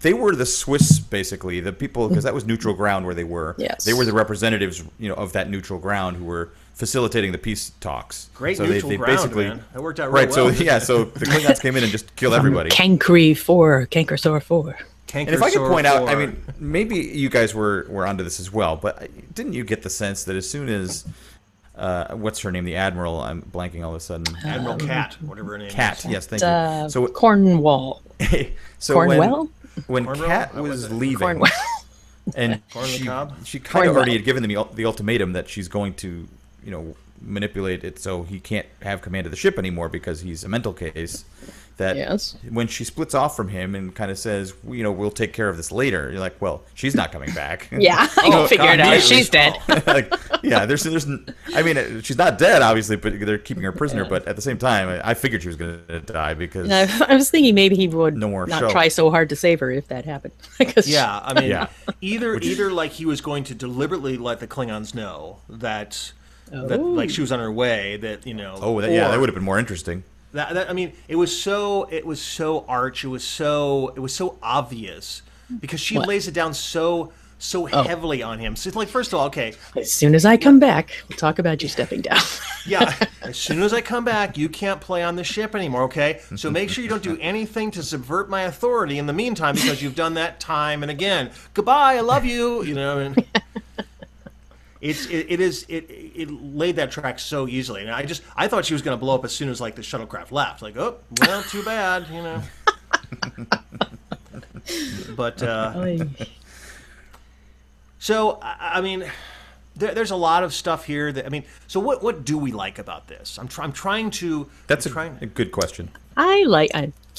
[SPEAKER 1] they were the Swiss, basically, the people, because that was neutral ground where they were.
[SPEAKER 3] Yes.
[SPEAKER 1] They were the representatives, of that neutral ground who were facilitating the peace talks.
[SPEAKER 2] Great
[SPEAKER 1] so
[SPEAKER 2] neutral
[SPEAKER 1] they
[SPEAKER 2] ground,
[SPEAKER 1] basically,
[SPEAKER 2] man. That worked out real
[SPEAKER 1] right.
[SPEAKER 2] well.
[SPEAKER 1] So yeah, so the Klingons came in and just killed everybody.
[SPEAKER 3] Cankry 4, Cankersaur 4.
[SPEAKER 1] And if I could
[SPEAKER 2] Cankersaur
[SPEAKER 1] point out, I
[SPEAKER 2] 4.
[SPEAKER 1] mean, maybe you guys were onto this as well, but didn't you get the sense that as soon as what's her name, the Admiral? I'm blanking all of a sudden.
[SPEAKER 2] Admiral Cat, whatever her name
[SPEAKER 1] Cat,
[SPEAKER 2] is.
[SPEAKER 1] yes, thank you. So
[SPEAKER 3] Cornwall.
[SPEAKER 1] so
[SPEAKER 3] Cornwell?
[SPEAKER 1] when
[SPEAKER 2] Cornwell?
[SPEAKER 1] Kat
[SPEAKER 2] What was
[SPEAKER 1] was
[SPEAKER 2] it?
[SPEAKER 1] leaving,
[SPEAKER 3] Cornwell.
[SPEAKER 1] and
[SPEAKER 2] Corn on the cob?
[SPEAKER 1] she kind of
[SPEAKER 3] Cornwell.
[SPEAKER 1] already had given them the ultimatum that she's going to, manipulate it so he can't have command of the ship anymore because he's a mental case. That
[SPEAKER 3] Yes.
[SPEAKER 1] when she splits off from him and kind of says, we'll take care of this later. You're like, well, she's not coming back.
[SPEAKER 3] Yeah, I figured out. She's dead.
[SPEAKER 1] Like, yeah, there's. I mean, she's not dead, obviously, but they're keeping her prisoner. But at the same time, I figured she was going to die because
[SPEAKER 3] I was thinking maybe he would
[SPEAKER 1] No more
[SPEAKER 3] not
[SPEAKER 1] show.
[SPEAKER 3] try so hard to save her if that happened.
[SPEAKER 2] Yeah, I mean,
[SPEAKER 1] Yeah.
[SPEAKER 2] either like he was going to deliberately let the Klingons know that like she was on her way. That
[SPEAKER 1] that would have been more interesting.
[SPEAKER 2] I mean, it was so arch. It was so obvious because she lays it down so heavily on him. So it's like, first of all, okay,
[SPEAKER 3] As soon as I come back, we'll talk about you stepping down.
[SPEAKER 2] yeah, as soon as I come back, you can't play on the ship anymore, okay? So make sure you don't do anything to subvert my authority in the meantime because you've done that time and again. Goodbye, I love you. And it laid that track so easily, and I thought she was going to blow up as soon as like the shuttlecraft left. Like, oh, well, too bad, But so I mean, there's a lot of stuff here that So what do we like about this? I'm trying to.
[SPEAKER 1] That's a good question.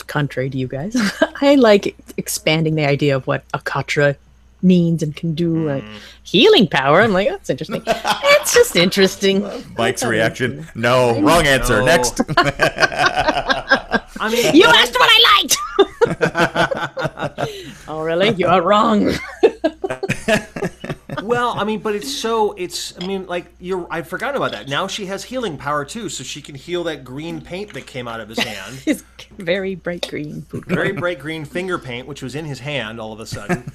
[SPEAKER 3] Contrary to you guys, I like expanding the idea of what a Katra means and can do. Healing power. I'm like, that's interesting. It's just interesting.
[SPEAKER 1] Mike's reaction. No, wrong answer.
[SPEAKER 2] No.
[SPEAKER 1] Next.
[SPEAKER 2] I mean,
[SPEAKER 3] You asked what I liked. Oh, really? You are wrong.
[SPEAKER 2] Well, but I'd forgotten about that. Now she has healing power too, so she can heal that green paint that came out of his hand.
[SPEAKER 3] It's very bright green.
[SPEAKER 2] Very bright green finger paint, which was in his hand all of a sudden.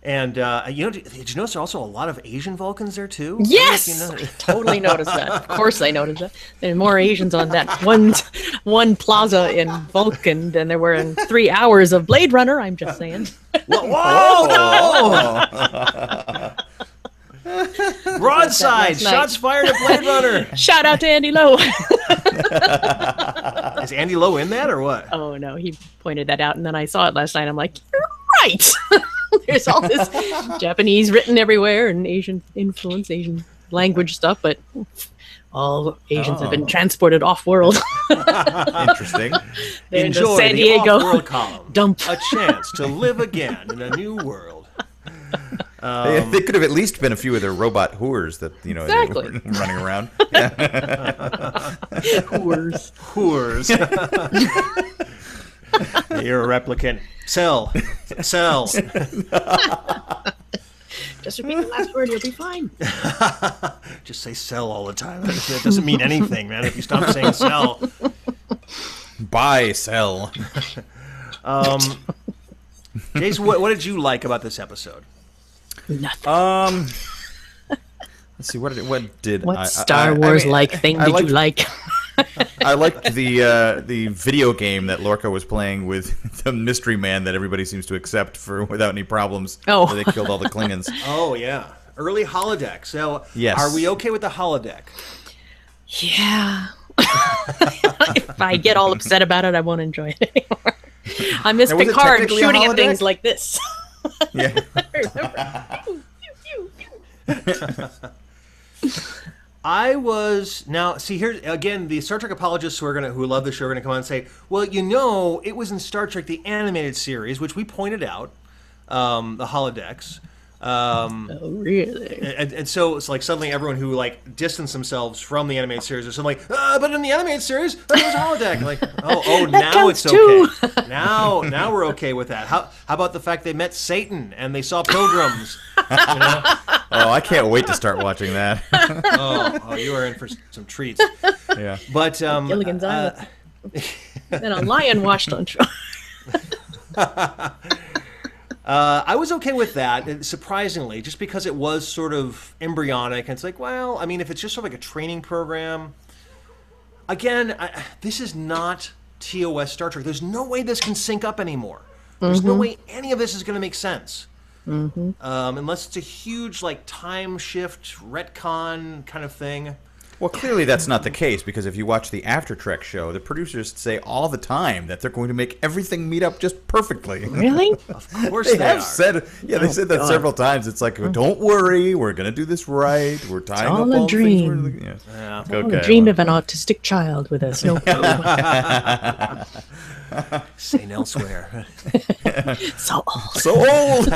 [SPEAKER 2] Did you notice there are also a lot of Asian Vulcans there too?
[SPEAKER 3] Yes, I totally noticed that. Of course, I noticed that. There are more Asians on that one plaza in Vulcan than there were in 3 hours of Blade Runner. I'm just saying.
[SPEAKER 2] Whoa! Broadside! Shots fired at Blade Runner!
[SPEAKER 3] Shout out to Andy Lowe.
[SPEAKER 2] Is Andy Lowe in that or what?
[SPEAKER 3] Oh, no, he pointed that out, and then I saw it last night. I'm like, you're right. There's all this Japanese written everywhere and Asian influence, Asian language stuff, but all Asians have been transported off-world.
[SPEAKER 1] Interesting.
[SPEAKER 3] They're in the
[SPEAKER 2] Enjoy
[SPEAKER 3] San
[SPEAKER 2] the
[SPEAKER 3] Diego
[SPEAKER 2] off-world column.
[SPEAKER 3] dump.
[SPEAKER 2] A chance to live again in a new world.
[SPEAKER 1] They could have at least been a few of their robot whores that
[SPEAKER 3] Exactly.
[SPEAKER 1] were running around.
[SPEAKER 3] Whores.
[SPEAKER 2] You're a replicant. Sell.
[SPEAKER 3] Just repeat the last word, you'll be fine.
[SPEAKER 2] Just say sell all the time. That doesn't mean anything, man. If you stop saying sell.
[SPEAKER 1] Buy, sell.
[SPEAKER 2] Jace, what did you like about this episode?
[SPEAKER 3] Nothing.
[SPEAKER 1] Let's see. What did
[SPEAKER 3] What
[SPEAKER 1] I,
[SPEAKER 3] Star Wars thing did you like?
[SPEAKER 1] I liked the video game that Lorca was playing with the mystery man that everybody seems to accept without any problems.
[SPEAKER 3] Oh.
[SPEAKER 1] Where they killed all the Klingons.
[SPEAKER 2] Oh, yeah. Early holodeck. So,
[SPEAKER 1] Yes.
[SPEAKER 2] Are we okay with the holodeck?
[SPEAKER 3] Yeah. If I get all upset about it, I won't enjoy it anymore. I miss
[SPEAKER 1] Now, was it
[SPEAKER 3] Picard
[SPEAKER 1] technically a
[SPEAKER 3] shooting at
[SPEAKER 1] holodeck?
[SPEAKER 3] things like this.
[SPEAKER 1] Yeah.
[SPEAKER 2] I was now see here again. The Star Trek apologists who love the show are gonna come on and say, well, it was in Star Trek the animated series, which we pointed out, the holodecks.
[SPEAKER 3] Oh, really?
[SPEAKER 2] And so it's like suddenly everyone who like distanced themselves from the animated series are suddenly like, but in the animated series, that was a holodeck. Like, oh, now it's
[SPEAKER 3] counts
[SPEAKER 2] okay. Now we're okay with that. How about the fact they met Satan and they saw pilgrims?
[SPEAKER 1] Oh, I can't wait to start watching that.
[SPEAKER 2] Oh, you are in for some treats.
[SPEAKER 1] Yeah.
[SPEAKER 2] But
[SPEAKER 3] Gilligan's Island. Then a lion washed on shore.
[SPEAKER 2] I was okay with that, surprisingly, just because it was sort of embryonic. And it's like, well, I mean, if it's just sort of like a training program, again, this is not TOS Star Trek. There's no way this can sync up anymore. There's no way any of this is going to make sense. Unless it's a huge, like, time shift, retcon kind of thing.
[SPEAKER 1] Well, clearly that's not the case, because if you watch the After Trek show, the producers say all the time that they're going to make everything meet up just perfectly.
[SPEAKER 3] Really?
[SPEAKER 2] Of course they are.
[SPEAKER 1] Said, yeah, they said that
[SPEAKER 3] God.
[SPEAKER 1] several times. It's like, don't worry, we're going to do this right. We're tying up
[SPEAKER 3] all a
[SPEAKER 1] all the things.
[SPEAKER 3] dream.
[SPEAKER 2] Yeah.
[SPEAKER 3] I dreamed of an autistic child with a snow
[SPEAKER 2] St. Elsewhere.
[SPEAKER 3] so old.
[SPEAKER 1] So old.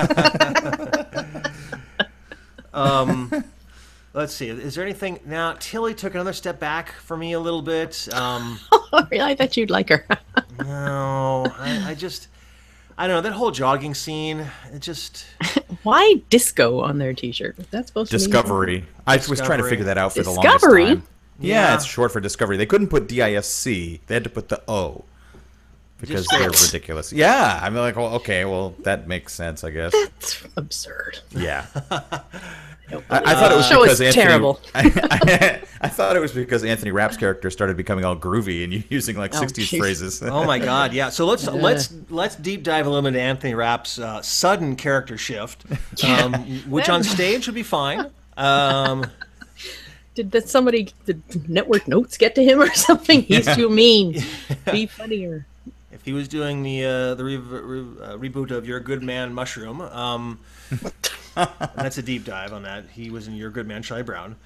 [SPEAKER 2] Let's see. Is there anything now? Tilly took another step back for me a little bit.
[SPEAKER 3] I thought you'd like her.
[SPEAKER 2] No, I don't know, that whole jogging scene. It just
[SPEAKER 3] Why disco on their T-shirt? Was that supposed to mean
[SPEAKER 1] Discovery. I was trying to
[SPEAKER 2] Discovery.
[SPEAKER 1] figure that out for the
[SPEAKER 3] Discovery?
[SPEAKER 1] longest time. Yeah,
[SPEAKER 2] Yeah.
[SPEAKER 1] it's short for Discovery. They couldn't put DISC. They had to put the O. Because
[SPEAKER 2] Just
[SPEAKER 1] they're
[SPEAKER 2] that.
[SPEAKER 1] ridiculous. Yeah, I'm like, well, okay, well, that makes sense, I guess.
[SPEAKER 3] That's absurd.
[SPEAKER 1] Yeah. I thought it was
[SPEAKER 3] show
[SPEAKER 1] because
[SPEAKER 3] is
[SPEAKER 1] Anthony.
[SPEAKER 3] terrible.
[SPEAKER 1] I thought it was because Anthony Rapp's character started becoming all groovy and using like
[SPEAKER 3] Oh,
[SPEAKER 1] 60s
[SPEAKER 3] jeez.
[SPEAKER 1] phrases.
[SPEAKER 2] Oh my God, yeah. So let's deep dive a little into Anthony Rapp's sudden character shift, which on stage would be fine.
[SPEAKER 3] Did the network notes get to him or something? He's too mean. Be funnier.
[SPEAKER 2] If he was doing the reboot of You're a Good Man Mushroom, that's a deep dive on that. He was in You're a Good Man Charlie Brown,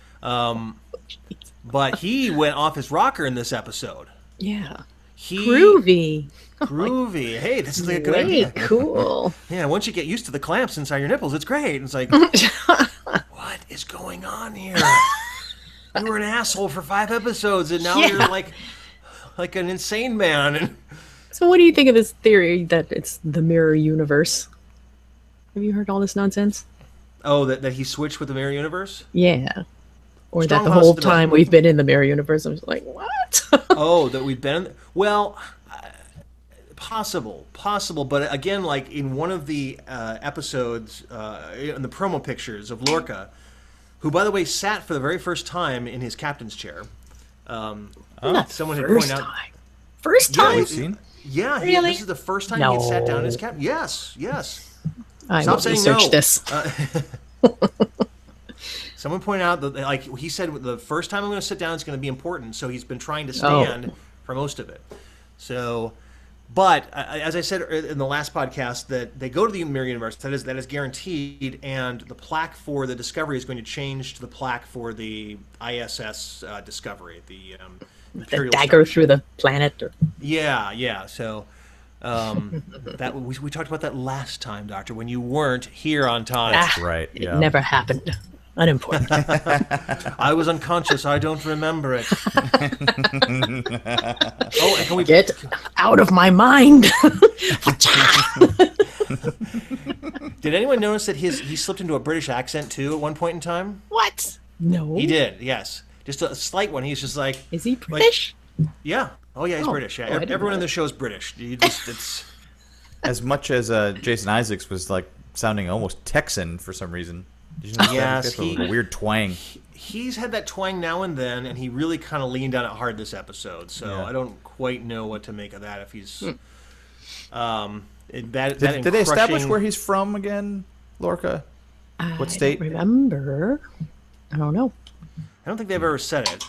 [SPEAKER 2] but he went off his rocker in this episode.
[SPEAKER 3] Yeah.
[SPEAKER 2] Groovy.
[SPEAKER 3] Groovy.
[SPEAKER 2] Hey, this is like a good
[SPEAKER 3] Way
[SPEAKER 2] idea.
[SPEAKER 3] cool.
[SPEAKER 2] Yeah, once you get used to the clamps inside your nipples, it's great. And it's like, what is going on here? You were an asshole for 5 episodes, and now you're like an insane man. And
[SPEAKER 3] So what do you think of this theory that it's the mirror universe? Have you heard all this nonsense?
[SPEAKER 2] oh, that he switched with the mirror universe.
[SPEAKER 3] Yeah. Or
[SPEAKER 2] Strong
[SPEAKER 3] that the whole
[SPEAKER 2] positive-
[SPEAKER 3] time we've been in the mirror universe. I was like, what?
[SPEAKER 2] Oh, that we've been. Well, possible. But again, like in one of the episodes, in the promo pictures of Lorca, who, by the way, sat for the very first time in his captain's chair. Someone had
[SPEAKER 3] First
[SPEAKER 2] pointed out.
[SPEAKER 3] time. First
[SPEAKER 2] Yeah,
[SPEAKER 3] time?
[SPEAKER 1] We've seen.
[SPEAKER 2] Yeah,
[SPEAKER 3] Really?
[SPEAKER 2] this is the first time he sat down as
[SPEAKER 3] No.
[SPEAKER 2] captain. Yes.
[SPEAKER 3] I
[SPEAKER 2] Stop
[SPEAKER 3] will
[SPEAKER 2] saying
[SPEAKER 3] research
[SPEAKER 2] no.
[SPEAKER 3] this.
[SPEAKER 2] Someone pointed out that, like he said, the first time I'm going to sit down is going to be important. So he's been trying to stand for most of it. So, but as I said in the last podcast, that they go to the mirror universe. That is guaranteed, and the plaque for the Discovery is going to change to the plaque for the ISS Discovery, the
[SPEAKER 3] The
[SPEAKER 2] Imperial
[SPEAKER 3] dagger
[SPEAKER 2] Starship.
[SPEAKER 3] through the planet. Or...
[SPEAKER 2] Yeah. So that we talked about that last time, Doctor, when you weren't here on time.
[SPEAKER 1] Right.
[SPEAKER 3] It
[SPEAKER 1] Yeah.
[SPEAKER 3] never happened. Unimportant.
[SPEAKER 2] I was unconscious. I don't remember it. And can we
[SPEAKER 3] Get out of my mind.
[SPEAKER 2] Did anyone notice that he slipped into a British accent too at one point in time?
[SPEAKER 3] What? No.
[SPEAKER 2] He did. Yes, just a slight one. He's just like,
[SPEAKER 3] Is he British?
[SPEAKER 2] yeah, oh yeah, he's
[SPEAKER 3] Oh.
[SPEAKER 2] British. Yeah,
[SPEAKER 3] Oh, I didn't
[SPEAKER 2] everyone
[SPEAKER 3] know
[SPEAKER 2] in
[SPEAKER 3] that.
[SPEAKER 2] the show is British. You just it's
[SPEAKER 1] As much as Jason Isaacs was like sounding almost Texan for some reason. Did you notice that?
[SPEAKER 2] Yes,
[SPEAKER 1] He had a weird twang.
[SPEAKER 2] he's had that twang now and then, and he really kind of leaned on it hard this episode. So
[SPEAKER 1] Yeah.
[SPEAKER 2] I don't quite know what to make of that. If he's that
[SPEAKER 1] Did
[SPEAKER 2] that
[SPEAKER 1] they establish
[SPEAKER 2] crushing-
[SPEAKER 1] where he's from again, Lorca? What state?
[SPEAKER 3] I don't remember. I don't know.
[SPEAKER 2] I don't think they've ever said it.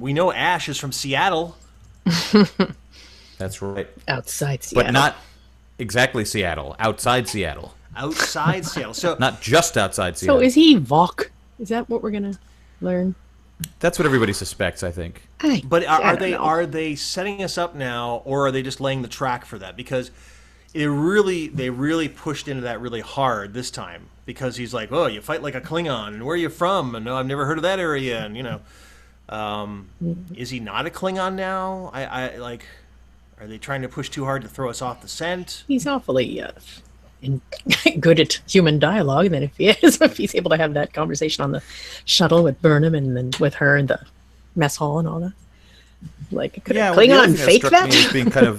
[SPEAKER 2] We know Ash is from Seattle.
[SPEAKER 1] That's right.
[SPEAKER 3] Outside Seattle.
[SPEAKER 1] But not exactly Seattle. Outside Seattle.
[SPEAKER 2] Outside Seattle. So
[SPEAKER 1] Not just outside Seattle.
[SPEAKER 3] So is he Vok? Is that what we're going to learn?
[SPEAKER 1] That's what everybody suspects, I think.
[SPEAKER 2] But
[SPEAKER 3] I
[SPEAKER 2] are
[SPEAKER 3] don't
[SPEAKER 2] they
[SPEAKER 3] know.
[SPEAKER 2] are they setting us up now, or are they just laying the track for that? Because they really pushed into that really hard this time. Because he's like, oh, you fight like a Klingon, and where are you from? And no, I've never heard of that area, and is he not a Klingon now? I like, are they trying to push too hard to throw us off the scent?
[SPEAKER 3] He's awfully good at human dialogue. Then if he is, if he's able to have that conversation on the shuttle with Burnham and then with her in the mess hall and all that. Like, could a
[SPEAKER 1] well, the other
[SPEAKER 3] Klingon
[SPEAKER 1] thing
[SPEAKER 3] fake
[SPEAKER 1] struck
[SPEAKER 3] that?
[SPEAKER 1] me as being kind of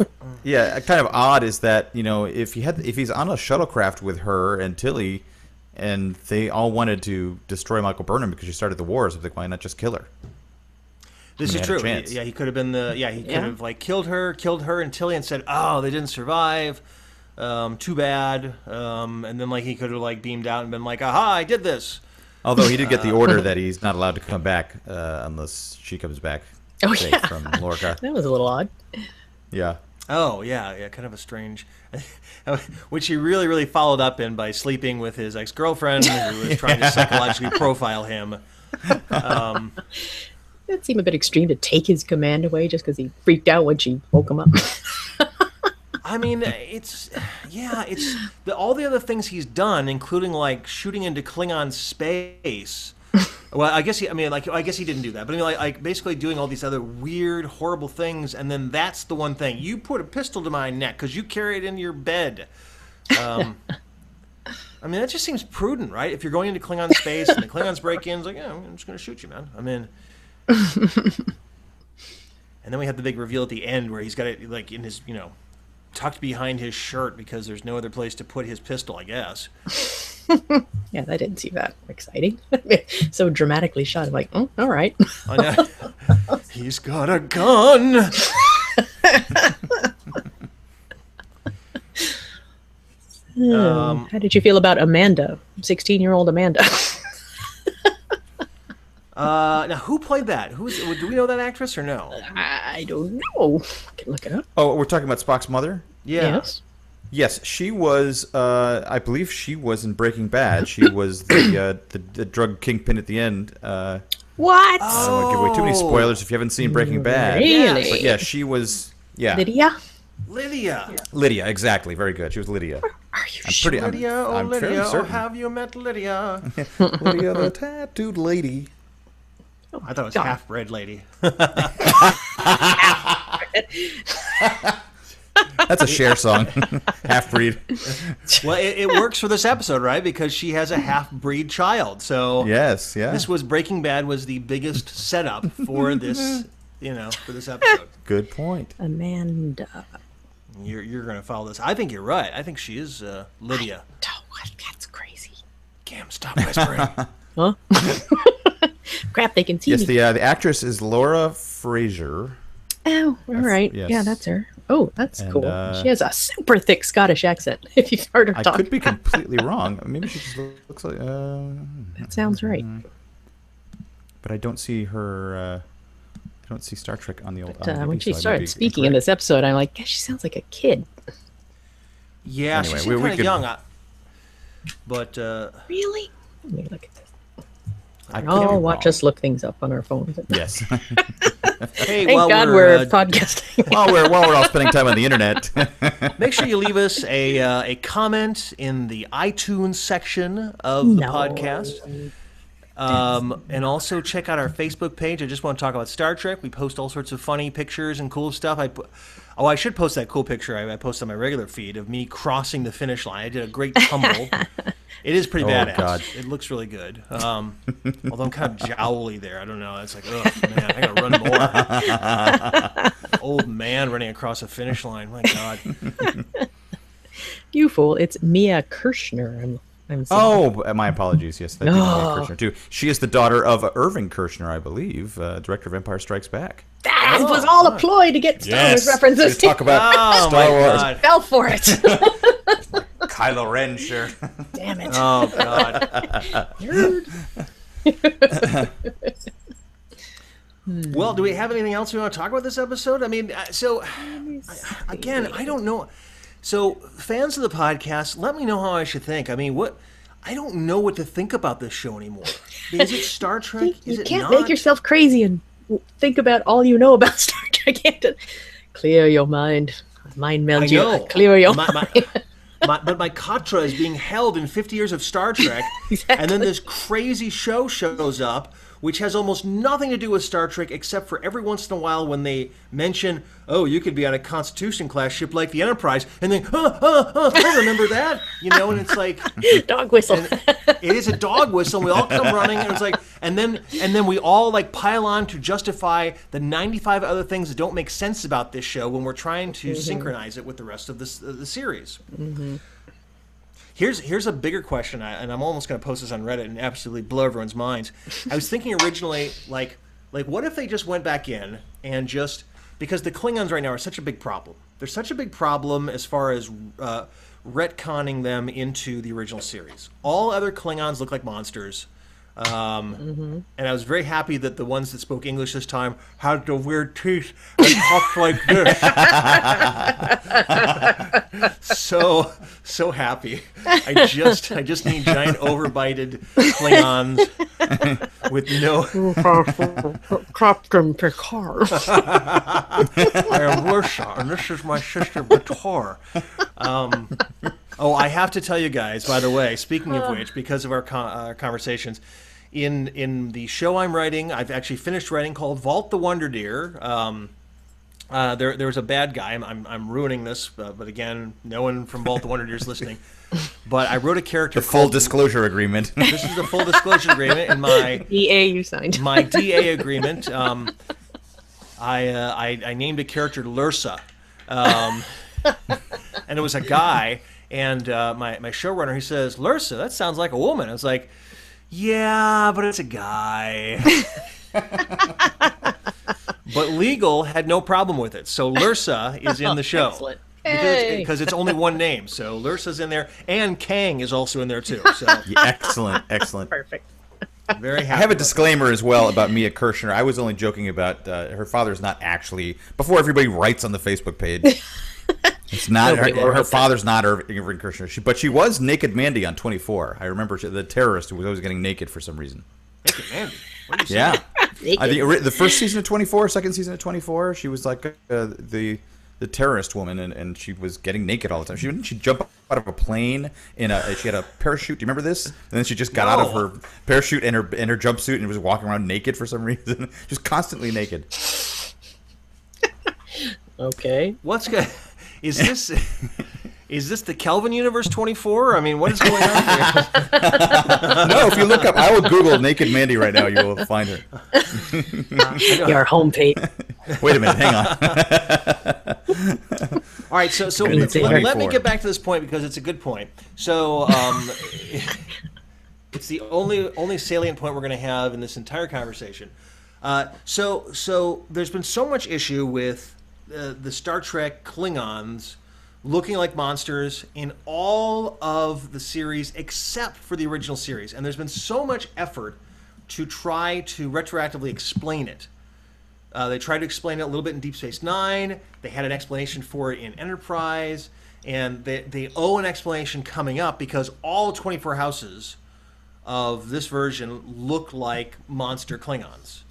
[SPEAKER 1] kind of odd is that, if he's on a shuttlecraft with her and Tilly, and they all wanted to destroy Michael Burnham because she started the war or something, why not just kill her?
[SPEAKER 2] This
[SPEAKER 1] He
[SPEAKER 2] is
[SPEAKER 1] had a
[SPEAKER 2] true.
[SPEAKER 1] chance.
[SPEAKER 2] He could have been he could
[SPEAKER 3] Yeah.
[SPEAKER 2] have like killed her and Tilly and said, oh, they didn't survive. Too bad. And then like he could have like beamed out and been like, aha, I did this.
[SPEAKER 1] Although he did get the order that he's not allowed to come back unless she comes back
[SPEAKER 3] Oh,
[SPEAKER 1] safe
[SPEAKER 3] yeah.
[SPEAKER 1] from Lorca.
[SPEAKER 3] That was a little odd.
[SPEAKER 1] Yeah.
[SPEAKER 2] Oh, yeah, kind of a strange... Which he really, really followed up in by sleeping with his ex-girlfriend who was trying to psychologically profile him.
[SPEAKER 3] It seemed a bit extreme to take his command away just because he freaked out when she woke him up.
[SPEAKER 2] I mean, it's all the other things he's done, including like shooting into Klingon space. Well, I guess he didn't do that, but I mean, like basically doing all these other weird, horrible things, and then that's the one thing you put a pistol to my neck because you carry it in your bed. I mean, that just seems prudent, right? If you're going into Klingon space and the Klingons break in, it's like, yeah, I'm just going to shoot you, man. I mean, and then we have the big reveal at the end where he's got it like in his, tucked behind his shirt because there's no other place to put his pistol, I guess.
[SPEAKER 3] Yeah, that didn't seem that exciting. So dramatically shot. I'm like, oh, all right.
[SPEAKER 2] I know. He's got a gun.
[SPEAKER 3] How did you feel about Amanda, 16-year-old Amanda?
[SPEAKER 2] Now, who played that? Do we know that actress or no?
[SPEAKER 3] I don't know. I can look it up.
[SPEAKER 1] Oh, we're talking about Spock's mother?
[SPEAKER 2] Yeah.
[SPEAKER 3] Yes.
[SPEAKER 1] Yes, she was. I believe she was in Breaking Bad. She was the drug kingpin at the end.
[SPEAKER 3] What?
[SPEAKER 1] I don't want to give away too many spoilers if you haven't seen Breaking Bad.
[SPEAKER 3] Really?
[SPEAKER 1] But yeah, she was. Yeah,
[SPEAKER 3] Lydia?
[SPEAKER 1] Lydia, exactly. Very good. She was Lydia.
[SPEAKER 3] Are you
[SPEAKER 1] I'm
[SPEAKER 3] sure?
[SPEAKER 1] pretty.
[SPEAKER 2] Lydia,
[SPEAKER 1] I'm
[SPEAKER 2] Lydia,
[SPEAKER 1] fairly certain.
[SPEAKER 2] have you met Lydia?
[SPEAKER 1] Lydia, the tattooed lady.
[SPEAKER 2] I thought it was
[SPEAKER 3] God.
[SPEAKER 2] half-bred lady.
[SPEAKER 1] That's a Cher song. Half breed.
[SPEAKER 2] Well, it works for this episode, right? Because she has a half-breed child. So
[SPEAKER 1] Yes, yeah.
[SPEAKER 2] this was Breaking Bad was the biggest setup for this, for this episode.
[SPEAKER 1] Good point.
[SPEAKER 3] Amanda.
[SPEAKER 2] You're going to follow this. I think you're right. I think she is Lydia.
[SPEAKER 3] Oh, what? That's crazy.
[SPEAKER 2] Cam, stop whispering.
[SPEAKER 3] Huh? Crap, they can see
[SPEAKER 1] Yes,
[SPEAKER 3] me.
[SPEAKER 1] the actress is Laura Fraser.
[SPEAKER 3] Oh, all right.
[SPEAKER 1] yes.
[SPEAKER 3] Yeah, that's her. Oh, that's
[SPEAKER 1] And,
[SPEAKER 3] cool. She has a super thick Scottish accent, if you've heard her
[SPEAKER 1] I
[SPEAKER 3] talk.
[SPEAKER 1] could be completely wrong. Maybe she just looks like.
[SPEAKER 3] That sounds right.
[SPEAKER 1] But I don't see her. I don't see Star Trek on the old.
[SPEAKER 3] But,
[SPEAKER 1] IMDb,
[SPEAKER 3] when she
[SPEAKER 1] so I might
[SPEAKER 3] started
[SPEAKER 1] be
[SPEAKER 3] speaking in
[SPEAKER 1] incorrect.
[SPEAKER 3] this episode, I'm like, gosh, she sounds like a kid.
[SPEAKER 2] Yeah,
[SPEAKER 1] Anyway,
[SPEAKER 2] she
[SPEAKER 1] we
[SPEAKER 2] seemed kind of
[SPEAKER 1] could-
[SPEAKER 2] young. But
[SPEAKER 3] Really? Let me look at this.
[SPEAKER 1] I could be
[SPEAKER 3] Oh, watch
[SPEAKER 1] wrong.
[SPEAKER 3] us look things up on our phones.
[SPEAKER 1] Yes.
[SPEAKER 2] hey,
[SPEAKER 3] Thank
[SPEAKER 2] while
[SPEAKER 3] God
[SPEAKER 2] we're
[SPEAKER 3] we're podcasting.
[SPEAKER 1] while we're all spending time on the internet.
[SPEAKER 2] make sure you leave us a comment in the iTunes section of the
[SPEAKER 3] No.
[SPEAKER 2] podcast. And also check out our Facebook page. I just want to talk about Star Trek. We post all sorts of funny pictures and cool stuff. I should post that cool picture I post on my regular feed of me crossing the finish line. I did a great tumble. It is pretty
[SPEAKER 1] Oh,
[SPEAKER 2] badass.
[SPEAKER 1] God.
[SPEAKER 2] It looks really good. Although I'm kind of jowly there. I don't know. It's like, oh man, I gotta run more. Old man running across a finish line. My God.
[SPEAKER 3] You fool. It's Mia Kirshner. I'm saying.
[SPEAKER 1] Oh, my apologies. Yes, that did
[SPEAKER 3] Oh.
[SPEAKER 1] Kirshner too. She is the daughter of Irving Kirshner, I believe, director of Empire Strikes Back.
[SPEAKER 3] That was all a ploy to get Star Wars references.
[SPEAKER 1] To talk about
[SPEAKER 2] Oh
[SPEAKER 1] Star
[SPEAKER 2] my
[SPEAKER 1] Wars.
[SPEAKER 2] God.
[SPEAKER 3] Fell for it.
[SPEAKER 1] Kylo Ren, sure.
[SPEAKER 3] Damn it.
[SPEAKER 2] Oh God. Well, do we have anything else we want to talk about this episode? I mean, again, I don't know. So, fans of the podcast, let me know how I should think. I mean, I don't know what to think about this show anymore. Is it Star Trek? Is
[SPEAKER 3] You
[SPEAKER 2] it
[SPEAKER 3] can't
[SPEAKER 2] not?
[SPEAKER 3] make yourself crazy and think about all you know about Star Trek. You have to clear your mind. Mind meld
[SPEAKER 2] I
[SPEAKER 3] you.
[SPEAKER 2] know.
[SPEAKER 3] Clear your
[SPEAKER 2] My-
[SPEAKER 3] mind.
[SPEAKER 2] But my Katra is being held in 50 years of Star Trek,
[SPEAKER 3] Exactly.
[SPEAKER 2] and then this crazy show shows up, which has almost nothing to do with Star Trek, except for every once in a while when they mention, oh, you could be on a Constitution-class ship like the Enterprise, and then, I remember that, and it's like,
[SPEAKER 3] Dog whistle.
[SPEAKER 2] it is a dog whistle, and we all come running, and it's like, and then we all like pile on to justify the 95 other things that don't make sense about this show when we're trying to synchronize it with the rest of the series. Here's a bigger question, and I'm almost going to post this on Reddit and absolutely blow everyone's minds. I was thinking originally, like what if they just went back in and just, because the Klingons right now are such a big problem. They're such a big problem as far as retconning them into the original series. All other Klingons look like monsters. And I was very happy that the ones that spoke English this time had the weird teeth and talked like this. So happy. I just need giant overbited Klingons with no.
[SPEAKER 3] Captain Picard.
[SPEAKER 2] I am Lursa, and this is my sister Bator. Oh, I have to tell you guys, by the way, speaking of which, because of our conversations, in the show I'm writing, I've actually finished writing, called Vault the Wonder Deer. There's a bad guy. I'm ruining this, but again, no one from Vault the Wonder Deer is listening. But I wrote a character.
[SPEAKER 1] The full disclosure agreement.
[SPEAKER 2] This is the full disclosure agreement in my
[SPEAKER 3] DA you signed.
[SPEAKER 2] My DA agreement. I named a character Lursa, and it was a guy. And my showrunner, he says, Lursa, that sounds like a woman. I was like, yeah, but it's a guy. But legal had no problem with it. So Lursa is in the show.
[SPEAKER 3] Excellent.
[SPEAKER 2] Because it's only one name. So Lursa's in there. And Kang is also in there, too. So
[SPEAKER 1] Yeah, excellent.
[SPEAKER 3] Perfect.
[SPEAKER 2] very happy.
[SPEAKER 1] I have a
[SPEAKER 2] about
[SPEAKER 1] disclaimer as well about Mia Kirshner. I was only joking about her father's not actually, before everybody writes on the Facebook page. It's not her father's not Irving Kirshner, but she was Naked Mandy on 24. I remember the terrorist who was always getting naked for some reason.
[SPEAKER 2] that. Naked Mandy. What are you saying?
[SPEAKER 1] Yeah, I think the first season of 24, second season of 24, she was like the terrorist woman, and she was getting naked all the time. Didn't she jump out of a plane she had a parachute? Do you remember this? And then she just got out of her parachute and her jumpsuit and was walking around naked for some reason, just constantly naked.
[SPEAKER 3] Okay.
[SPEAKER 2] What's good? Is this the Kelvin Universe 24? I mean, what is going on here?
[SPEAKER 1] No, if you look up, I will Google Naked Mandy right now. You will find her.
[SPEAKER 3] Your homepage.
[SPEAKER 1] Wait a minute, hang on.
[SPEAKER 2] All right, so let me get back to this point because it's a good point. So it's the only salient point we're going to have in this entire conversation. So there's been so much issue with the Star Trek Klingons looking like monsters in all of the series except for the original series, and there's been so much effort to try to retroactively explain it. They tried to explain it a little bit in Deep Space Nine. They had an explanation for it in Enterprise, and they owe an explanation coming up because all 24 houses of this version look like monster Klingons.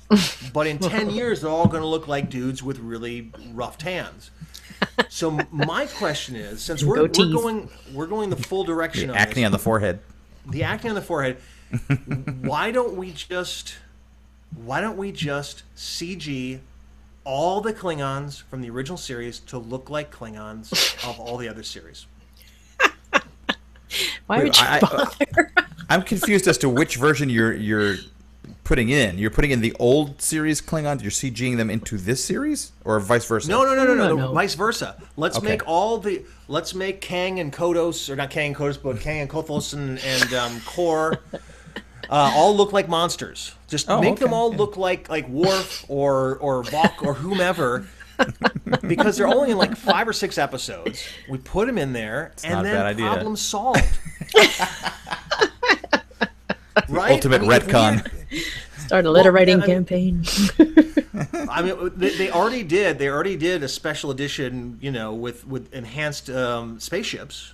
[SPEAKER 2] But in 10 years, they're all going to look like dudes with really rough tans. So my question is, since we're going the full direction on
[SPEAKER 1] Acne
[SPEAKER 2] this,
[SPEAKER 1] on the forehead.
[SPEAKER 2] the acne on the forehead, why don't we just CG all the Klingons from the original series to look like Klingons of all the other series?
[SPEAKER 3] Why would you bother?
[SPEAKER 1] I'm confused as to which version you're putting in. You're putting in the old series Klingons. You're CGing them into this series, or vice versa?
[SPEAKER 2] No. Vice versa. Let's
[SPEAKER 1] Okay.
[SPEAKER 2] make Kang and Kodos, or not Kang and Kodos, but Kang and Kothos and Kor all look like monsters. Just make them all look like Worf or Vok or whomever. Because they're only in like 5 or 6 episodes. We put them in there,
[SPEAKER 1] not a bad idea.
[SPEAKER 2] problem solved. Right?
[SPEAKER 1] Ultimate retcon.
[SPEAKER 3] Start a letter writing campaign.
[SPEAKER 2] I mean, they already did. They already did a special edition, with enhanced spaceships.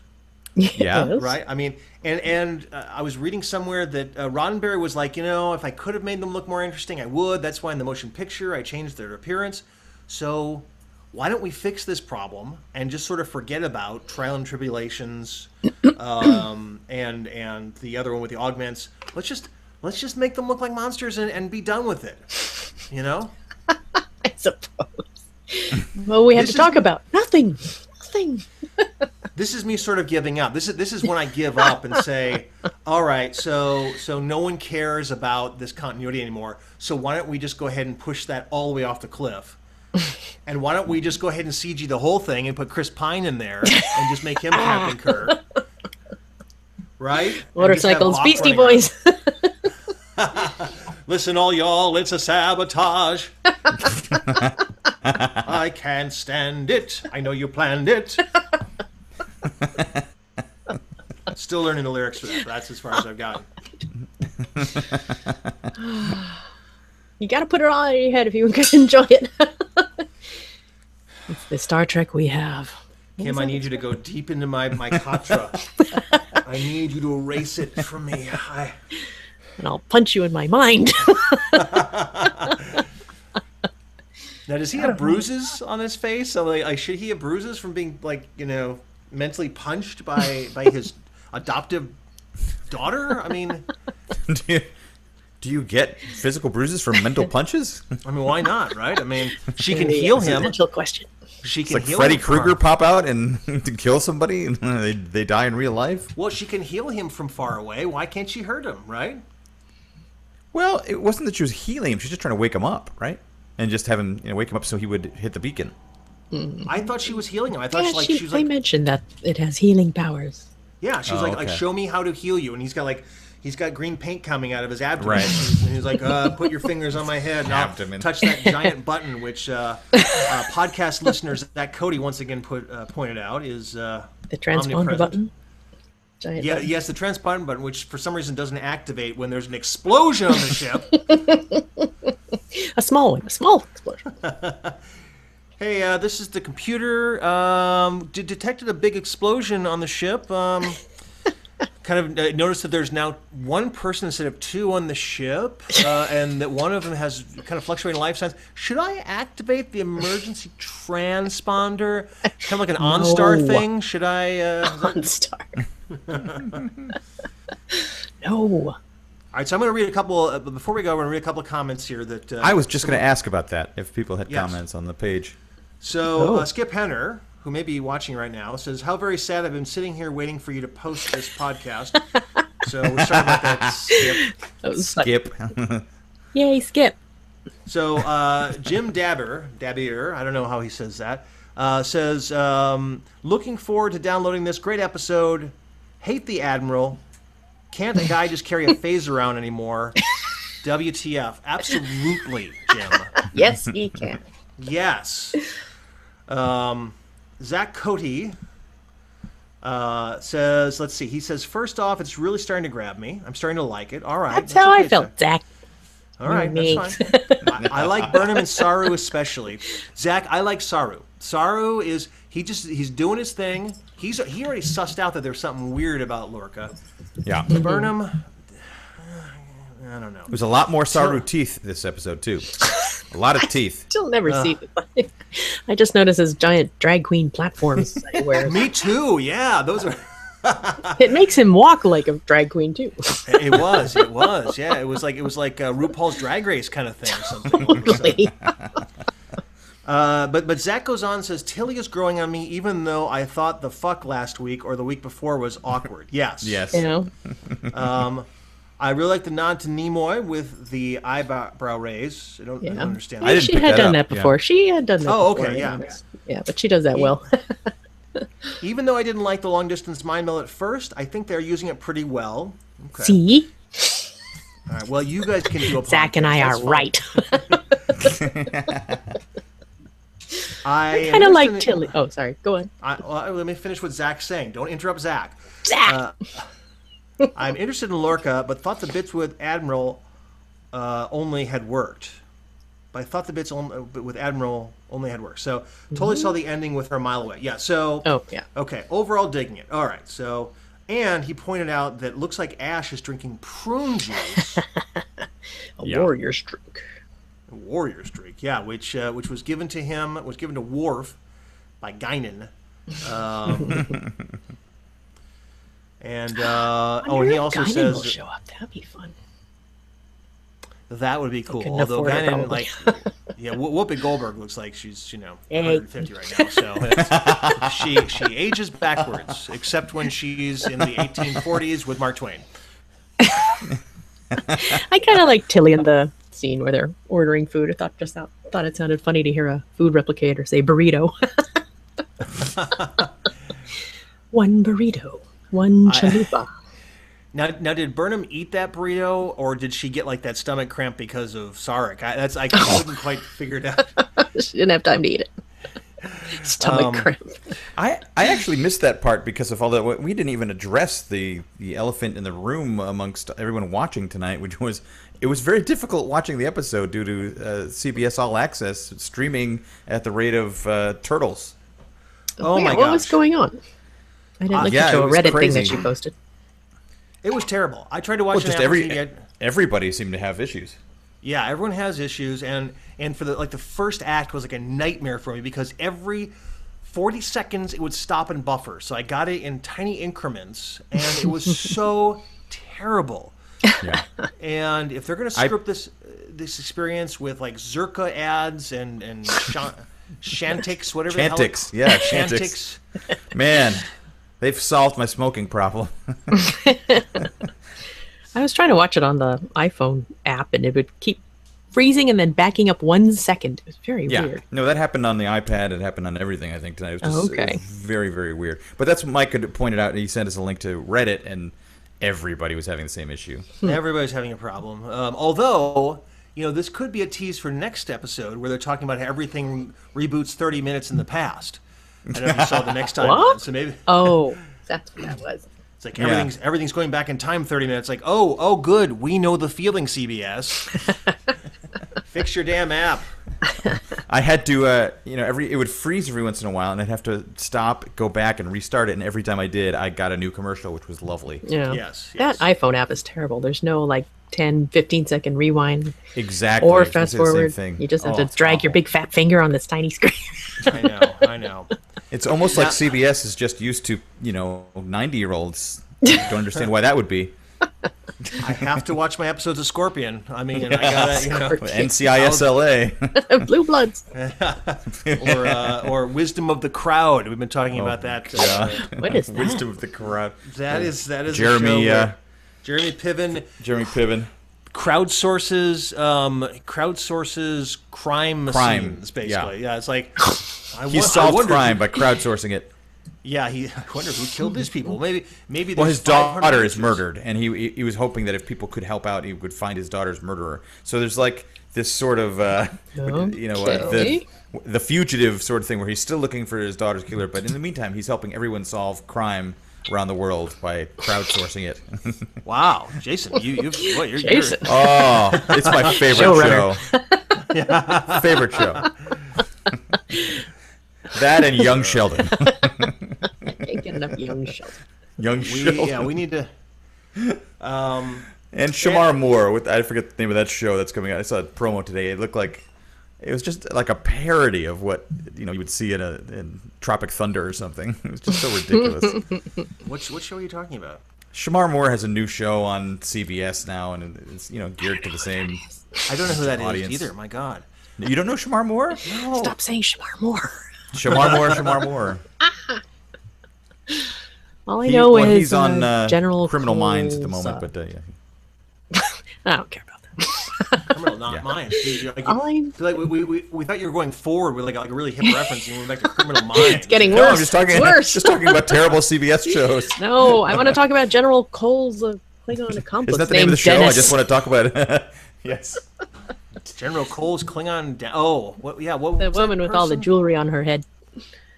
[SPEAKER 1] Yeah.
[SPEAKER 3] Yes.
[SPEAKER 2] Right. I mean, and I was reading somewhere that Roddenberry was like, if I could have made them look more interesting, I would. That's why in the motion picture I changed their appearance. So why don't we fix this problem and just sort of forget about Trial and Tribulations, and the other one with the augments. Let's just make them look like monsters and be done with it.
[SPEAKER 3] I suppose. Well, we have to talk about nothing.
[SPEAKER 2] This is me sort of giving up. This is when I give up and say, all right, so no one cares about this continuity anymore. So why don't we just go ahead and push that all the way off the cliff? And why don't we just go ahead and CG the whole thing and put Chris Pine in there and just make him Captain Kirk? Right?
[SPEAKER 3] Motorcycles, Beastie Boys.
[SPEAKER 2] Listen, all y'all, it's a sabotage. I can't stand it. I know you planned it. Still learning the lyrics for that. That's as far as I've gotten.
[SPEAKER 3] You got to put it all in your head if you can enjoy it. It's the Star Trek we have.
[SPEAKER 2] Kim, I need you to go deep into my katra. I need you to erase it from me.
[SPEAKER 3] And I'll punch you in my mind.
[SPEAKER 2] Now, does he have bruises on his face? So, like, should he have bruises from being, like, mentally punched by his adoptive daughter? I mean,
[SPEAKER 1] do you get physical bruises from mental punches?
[SPEAKER 2] I mean, why not, right? I mean, she can heal him.
[SPEAKER 3] Essential question.
[SPEAKER 2] She can
[SPEAKER 1] It's like
[SPEAKER 2] heal
[SPEAKER 1] Freddy
[SPEAKER 2] him
[SPEAKER 1] Krueger pop out and to kill somebody and they die in real life?
[SPEAKER 2] Well, she can heal him from far away. Why can't she hurt him, right?
[SPEAKER 1] Well, it wasn't that she was healing him. She was just trying to wake him up, right? And just have him, wake him up so he would hit the beacon.
[SPEAKER 2] I thought she was healing him. I thought she was
[SPEAKER 3] they
[SPEAKER 2] like,
[SPEAKER 3] mentioned that it has healing powers.
[SPEAKER 2] yeah, she was
[SPEAKER 1] Oh,
[SPEAKER 2] like,
[SPEAKER 1] okay.
[SPEAKER 2] show me how to heal you. And he's got green paint coming out of his abdomen.
[SPEAKER 1] Right.
[SPEAKER 2] And he's like, put your fingers on my head and I'll
[SPEAKER 1] Abdomen.
[SPEAKER 2] touch that giant button, which podcast listeners that Cody once again pointed out is
[SPEAKER 3] The transponder
[SPEAKER 2] omnipresent.
[SPEAKER 3] button. Giant
[SPEAKER 2] Yeah,
[SPEAKER 3] button.
[SPEAKER 2] yes, the transponder button, which for some reason doesn't activate when there's an explosion on the ship.
[SPEAKER 3] A small one. A small explosion.
[SPEAKER 2] Hey, this is the computer. Detected a big explosion on the ship. Kind of noticed that there's now one person instead of two on the ship, and that one of them has kind of fluctuating life signs. Should I activate the emergency transponder? Kind of like an OnStar
[SPEAKER 3] No.
[SPEAKER 2] thing? Should I?
[SPEAKER 3] OnStar. No.
[SPEAKER 2] All right, so I'm going to read a couple. Before we go, I'm going to read a couple of comments here that
[SPEAKER 1] I was just going to ask about that, if people had
[SPEAKER 2] Yes.
[SPEAKER 1] comments on the page.
[SPEAKER 2] So
[SPEAKER 3] Oh.
[SPEAKER 2] Skip Henner, who may be watching right now, says, "How very sad! I've been sitting here waiting for you to post this podcast." So we're sorry about that, Skip.
[SPEAKER 3] That was fun.
[SPEAKER 1] Skip.
[SPEAKER 3] Yay, Skip.
[SPEAKER 2] So Jim Dabbier, I don't know how he says that, says, "Looking forward to downloading this great episode. Hate the Admiral. Can't a guy just carry a phaser around anymore? WTF? Absolutely, Jim.
[SPEAKER 3] Yes, he can.
[SPEAKER 2] Yes." Zach Cote says, let's see. He says, "First off, it's really starting to grab me. I'm starting to like it. All right.
[SPEAKER 3] That's how I
[SPEAKER 2] okay,
[SPEAKER 3] felt, Zach.
[SPEAKER 2] All right,
[SPEAKER 3] Me.
[SPEAKER 2] that's fine. I like Burnham and Saru especially. Zach, I like Saru. Saru is he's doing his thing. He already sussed out that there's something weird about Lorca.
[SPEAKER 1] Yeah.
[SPEAKER 2] Burnham, I don't know.
[SPEAKER 1] There's a lot more Saru teeth this episode, too. A lot of teeth.
[SPEAKER 3] Still never see it. I just noticed his giant drag queen platforms that he wears.
[SPEAKER 2] Me too. Yeah, those are.
[SPEAKER 3] It makes him walk like a drag queen too.
[SPEAKER 2] It was. Yeah, it was like RuPaul's Drag Race kind of thing or something.
[SPEAKER 3] Totally.
[SPEAKER 2] But Zach goes on and says, "Tilly is growing on me, even though I thought the fuck last week or the week before was awkward." Yes.
[SPEAKER 1] Yes.
[SPEAKER 3] You know,
[SPEAKER 2] I really like the nod to Nimoy with the eyebrow raise. I don't understand.
[SPEAKER 1] I didn't
[SPEAKER 3] she
[SPEAKER 1] pick
[SPEAKER 3] had
[SPEAKER 1] that
[SPEAKER 3] done
[SPEAKER 1] up,
[SPEAKER 3] that
[SPEAKER 1] yeah.
[SPEAKER 3] before. She had done that.
[SPEAKER 2] Oh,
[SPEAKER 3] before,
[SPEAKER 2] okay,
[SPEAKER 3] I
[SPEAKER 2] yeah.
[SPEAKER 3] noticed. Yeah, but she does that well.
[SPEAKER 2] Even though I didn't like the long distance mind meld at first, I think they're using it pretty well. Okay.
[SPEAKER 3] See,
[SPEAKER 2] All right. Well, you guys can do a
[SPEAKER 3] Zach and I
[SPEAKER 2] podcast.
[SPEAKER 3] are
[SPEAKER 2] That's fine.
[SPEAKER 3] right.
[SPEAKER 2] I
[SPEAKER 3] Kind of like Tilly. Oh, sorry. Go on,
[SPEAKER 2] let me finish what Zach's saying. Don't interrupt Zach.
[SPEAKER 3] Zach.
[SPEAKER 2] I'm interested in Lorca, but thought the bits with Admiral only had worked. But I thought the bits with Admiral only had worked. So totally saw the ending with her a mile away. Yeah. So.
[SPEAKER 3] Oh, yeah.
[SPEAKER 2] Okay. Overall, digging it. All right. So, and he pointed out that it looks like Ash is drinking prune juice.
[SPEAKER 3] A
[SPEAKER 1] Yeah.
[SPEAKER 3] warrior's drink.
[SPEAKER 2] Warrior's drink. Yeah, which was given to him. Was given to Worf by Guinan. And and he also
[SPEAKER 3] Guinan
[SPEAKER 2] says
[SPEAKER 3] will show up. That'd be fun.
[SPEAKER 2] that would be cool.
[SPEAKER 3] couldn't
[SPEAKER 2] Although
[SPEAKER 3] afford it,
[SPEAKER 2] Guinan,
[SPEAKER 3] probably.
[SPEAKER 2] yeah, Whoopi Goldberg looks like she's
[SPEAKER 3] Hey.
[SPEAKER 2] 150 right now. So she ages backwards, except when she's in the 1840s with Mark Twain.
[SPEAKER 3] I kind of like Tilly in the scene where they're ordering food. I thought it sounded funny to hear a food replicator say burrito. One burrito, one chalupa.
[SPEAKER 2] Now, did Burnham eat that burrito, or did she get like that stomach cramp because of Sarek? I couldn't quite figure it out.
[SPEAKER 3] She didn't have time to eat it. Stomach cramp.
[SPEAKER 1] I actually missed that part because of all that. We didn't even address the elephant in the room amongst everyone watching tonight, which was it was very difficult watching the episode due to CBS All Access streaming at the rate of turtles.
[SPEAKER 2] Oh my gosh.
[SPEAKER 3] What was going on? I didn't look into a Reddit
[SPEAKER 1] crazy.
[SPEAKER 3] thing that you posted.
[SPEAKER 2] It was terrible. I tried to watch
[SPEAKER 1] Just everybody seemed to have issues.
[SPEAKER 2] Yeah, everyone has issues, and for the first act was like a nightmare for me because every 40 seconds it would stop and buffer. So I got it in tiny increments, and it was so terrible.
[SPEAKER 1] Yeah.
[SPEAKER 2] And if they're going to script this experience with like Zerka ads and Shantix, whatever the hell.
[SPEAKER 1] Yeah, Shantix. Man, they've solved my smoking problem.
[SPEAKER 3] I was trying to watch it on the iPhone app, and it would keep freezing and then backing up 1 second. It was very weird.
[SPEAKER 1] No, that happened on the iPad. It happened on everything, I think, tonight. It was just it was very, very weird. But that's what Mike had pointed out. He sent us a link to Reddit, and everybody was having the same issue.
[SPEAKER 2] Everybody's having a problem. Although, this could be a tease for next episode where they're talking about how everything reboots 30 minutes in the past. I don't know if you saw the next time.
[SPEAKER 3] What?
[SPEAKER 2] So maybe.
[SPEAKER 3] Oh, that's what that was.
[SPEAKER 2] It's like everything's going back in time 30 minutes. Like, oh, good. We know the feeling, CBS. Fix your damn app.
[SPEAKER 1] I had to, it would freeze every once in a while, and I'd have to stop, go back, and restart it. And every time I did, I got a new commercial, which was lovely.
[SPEAKER 3] Yeah.
[SPEAKER 2] Yes.
[SPEAKER 3] That iPhone app is terrible. There's no 10, 15-second rewind.
[SPEAKER 1] Exactly.
[SPEAKER 3] Or fast forward.
[SPEAKER 1] Thing.
[SPEAKER 3] You just have to drag your big fat finger on this tiny screen.
[SPEAKER 2] I know.
[SPEAKER 1] It's almost like CBS is just used to, 90-year-olds. Don't understand why that would be.
[SPEAKER 2] I have to watch my episodes of Scorpion. I mean, I gotta,
[SPEAKER 1] NCISLA.
[SPEAKER 3] Blue Bloods.
[SPEAKER 2] or Wisdom of the Crowd. We've been talking about that.
[SPEAKER 3] What is that?
[SPEAKER 1] Wisdom of the Crowd.
[SPEAKER 2] That is
[SPEAKER 1] Jeremy.
[SPEAKER 2] Jeremy Piven.
[SPEAKER 1] Jeremy Piven.
[SPEAKER 2] Crowdsources crime scenes, basically. Yeah, it's like
[SPEAKER 1] he solved crime by crowdsourcing it.
[SPEAKER 2] Yeah, I wonder who killed these people. Maybe.
[SPEAKER 1] Well, his daughter is murdered, and he was hoping that if people could help out, he would find his daughter's murderer. So there's this sort of the fugitive sort of thing where he's still looking for his daughter's killer, but in the meantime, he's helping everyone solve crime around the world by crowdsourcing it.
[SPEAKER 2] Wow, Jason, you're
[SPEAKER 3] Jason.
[SPEAKER 1] Oh, it's my favorite show. Favorite show. That and Young Sheldon.
[SPEAKER 3] I can't get enough Young Sheldon.
[SPEAKER 1] Sheldon.
[SPEAKER 2] Yeah, we need to.
[SPEAKER 1] And Shamar Moore, I forget the name of that show that's coming out. I saw a promo today. It looked like it was just like a parody of what you would see in Tropic Thunder or something. It was just so ridiculous.
[SPEAKER 2] What show are you talking about?
[SPEAKER 1] Shamar Moore has a new show on CBS now, and it's geared to the same.
[SPEAKER 2] I don't know who that
[SPEAKER 1] audience.
[SPEAKER 2] is either. My God,
[SPEAKER 1] you don't know Shamar Moore?
[SPEAKER 2] No.
[SPEAKER 3] Stop saying Shamar Moore.
[SPEAKER 1] Shamar Moore.
[SPEAKER 3] All I know is
[SPEAKER 1] he's on
[SPEAKER 3] General
[SPEAKER 1] Criminal Minds at the
[SPEAKER 3] Cole's,
[SPEAKER 1] moment, but
[SPEAKER 3] I don't care about that.
[SPEAKER 2] Criminal, not mine. We thought you were going forward with like a really hip reference, and we went back to Criminal Minds.
[SPEAKER 3] It's getting
[SPEAKER 1] No,
[SPEAKER 3] worse.
[SPEAKER 1] I'm just talking.
[SPEAKER 3] Worse.
[SPEAKER 1] Just talking about terrible CBS shows.
[SPEAKER 3] No, I want to talk about General Cole's Klingon accomplice.
[SPEAKER 1] Isn't that the name of the show?
[SPEAKER 3] Dennis.
[SPEAKER 1] I just want to talk about it. Yes.
[SPEAKER 2] General Cole's Klingon. What?
[SPEAKER 3] The woman with all the jewelry on her head.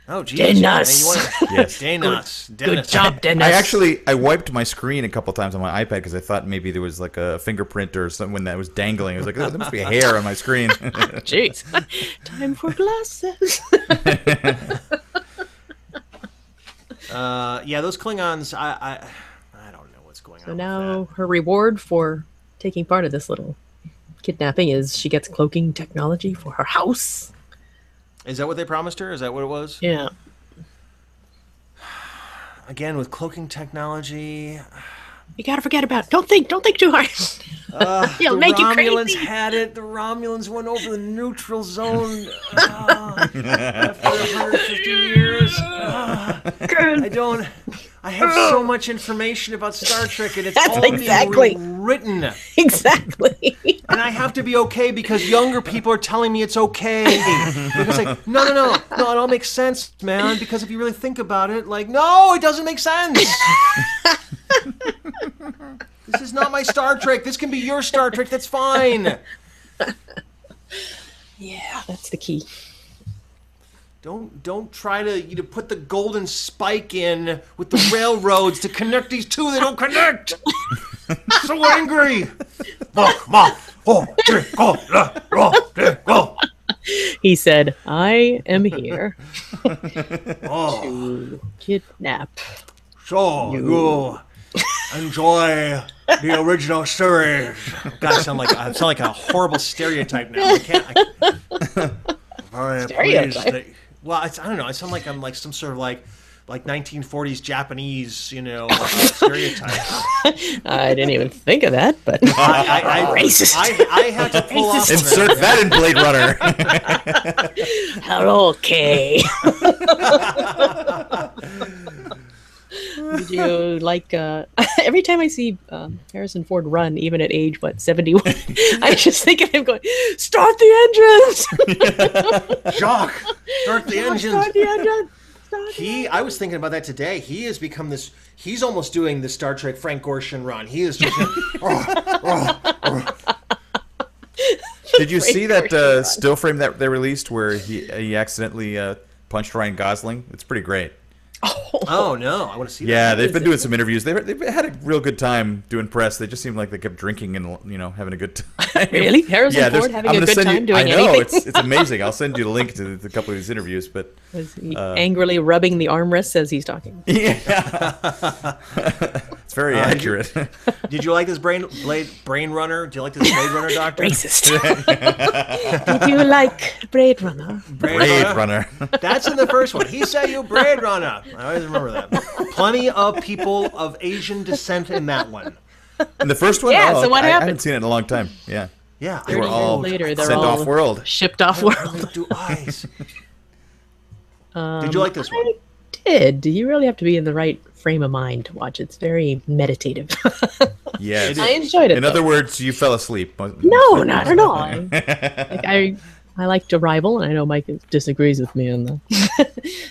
[SPEAKER 2] Oh, geez.
[SPEAKER 3] Dennis.
[SPEAKER 1] Yes.
[SPEAKER 2] Dennis.
[SPEAKER 3] Good job, Dennis.
[SPEAKER 1] I wiped my screen a couple times on my iPad because I thought maybe there was like a fingerprint or something that was dangling. I was like, oh, there must be a hair on my screen.
[SPEAKER 3] Jeez. Time for glasses.
[SPEAKER 2] Yeah, those Klingons. I don't know what's going on.
[SPEAKER 3] So now her reward for taking part of this little kidnapping is she gets cloaking technology for her house.
[SPEAKER 2] Is that what they promised her? Is that what it was?
[SPEAKER 3] Yeah.
[SPEAKER 2] Again, with cloaking technology.
[SPEAKER 3] You gotta forget about it. Don't think too hard. It'll make you crazy.
[SPEAKER 2] The Romulans had it. The Romulans went over the neutral zone after 150 years. I have so much information about Star Trek, and it's all being written.
[SPEAKER 3] Exactly.
[SPEAKER 2] And I have to be okay because younger people are telling me it's okay. Because like, no, it all makes sense, man. Because if you really think about it, like, no, it doesn't make sense. This is not my Star Trek. This can be your Star Trek. That's fine.
[SPEAKER 3] Yeah, that's the key.
[SPEAKER 2] Don't try to put the golden spike in with the railroads to connect these two. They don't connect. So angry.
[SPEAKER 3] He said, "I am here to kidnap."
[SPEAKER 2] So you enjoy the original series? God, I sound like a horrible stereotype now. I can't. Very
[SPEAKER 3] Stereotype?
[SPEAKER 2] pleased that- well, I don't know. I sound like I'm like some sort of like 1940s Japanese, stereotype.
[SPEAKER 3] I didn't even think of that, but racist.
[SPEAKER 2] I had to pull off.
[SPEAKER 1] Insert that in Blade Runner.
[SPEAKER 3] Hello, Kay. Did you like? Every time I see Harrison Ford run, even at age 71, I just think of him going, "Start the engines,
[SPEAKER 2] Jacques, start the engines."
[SPEAKER 3] Start the engine.
[SPEAKER 2] I was thinking about that today. He has become this. He's almost doing the Star Trek Frank Gorshin run. He is just.
[SPEAKER 1] Did you see that still frame that they released where he accidentally punched Ryan Gosling? It's pretty great.
[SPEAKER 2] Oh no, I want to see that.
[SPEAKER 1] Yeah, they've been doing some interviews. They've had a real good time doing press. They just seemed like they kept drinking and having a good time.
[SPEAKER 3] Really, Harrison Ford having a good time doing anything?
[SPEAKER 1] I know it's amazing. I'll send you the link to a couple of these interviews. But
[SPEAKER 3] was he angrily rubbing the armrests as he's talking?
[SPEAKER 1] Yeah, it's very accurate.
[SPEAKER 2] Did you like this Brain Runner? Do you like this Blade Runner, Doctor?
[SPEAKER 3] Racist. Did you like Blade Runner?
[SPEAKER 1] Blade Runner.
[SPEAKER 2] That's in the first one. He said you Blade Runner. I always remember that. Plenty of people of Asian descent in that one.
[SPEAKER 1] In the first one?
[SPEAKER 3] Yeah, so what
[SPEAKER 1] I
[SPEAKER 3] happened?
[SPEAKER 1] haven't seen it in a long time. Yeah.
[SPEAKER 2] Yeah.
[SPEAKER 1] They were
[SPEAKER 3] 30
[SPEAKER 1] all
[SPEAKER 3] years later, they're
[SPEAKER 1] sent
[SPEAKER 3] all
[SPEAKER 1] off world.
[SPEAKER 3] shipped off world.
[SPEAKER 2] Do eyes. Did you like this one?
[SPEAKER 3] I did. You really have to be in the right frame of mind to watch. It's very meditative.
[SPEAKER 1] Yes.
[SPEAKER 3] I enjoyed it.
[SPEAKER 1] In other words, you fell asleep.
[SPEAKER 3] No, not at all. I liked Arrival, and I know Mike disagrees with me on the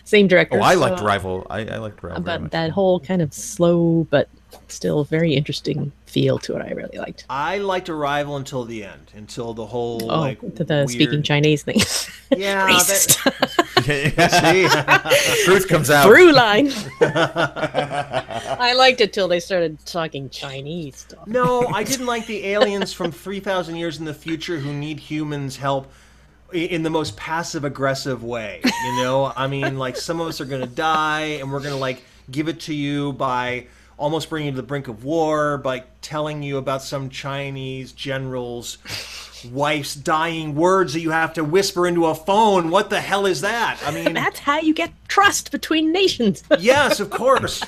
[SPEAKER 3] same director.
[SPEAKER 1] Oh, I liked Rival. I liked Rival. very
[SPEAKER 3] But
[SPEAKER 1] much.
[SPEAKER 3] that whole kind of slow but still very interesting feel to it, I really liked.
[SPEAKER 2] I liked Arrival until the end, until the whole
[SPEAKER 3] To the
[SPEAKER 2] weird...
[SPEAKER 3] speaking Chinese thing.
[SPEAKER 2] Yeah,
[SPEAKER 3] Racist.
[SPEAKER 2] See?
[SPEAKER 1] Truth comes out.
[SPEAKER 3] Through line. I liked it till they started talking Chinese stuff.
[SPEAKER 2] No, I didn't like the aliens from 3,000 years in the future who need humans' help in the most passive-aggressive way. I mean, like, some of us are going to die, and we're going to, like, give it to you by almost bringing you to the brink of war, by telling you about some Chinese general's wife's dying words that you have to whisper into a phone. What the hell is that? I mean,
[SPEAKER 3] That's how you get trust between nations.
[SPEAKER 2] yes, of course.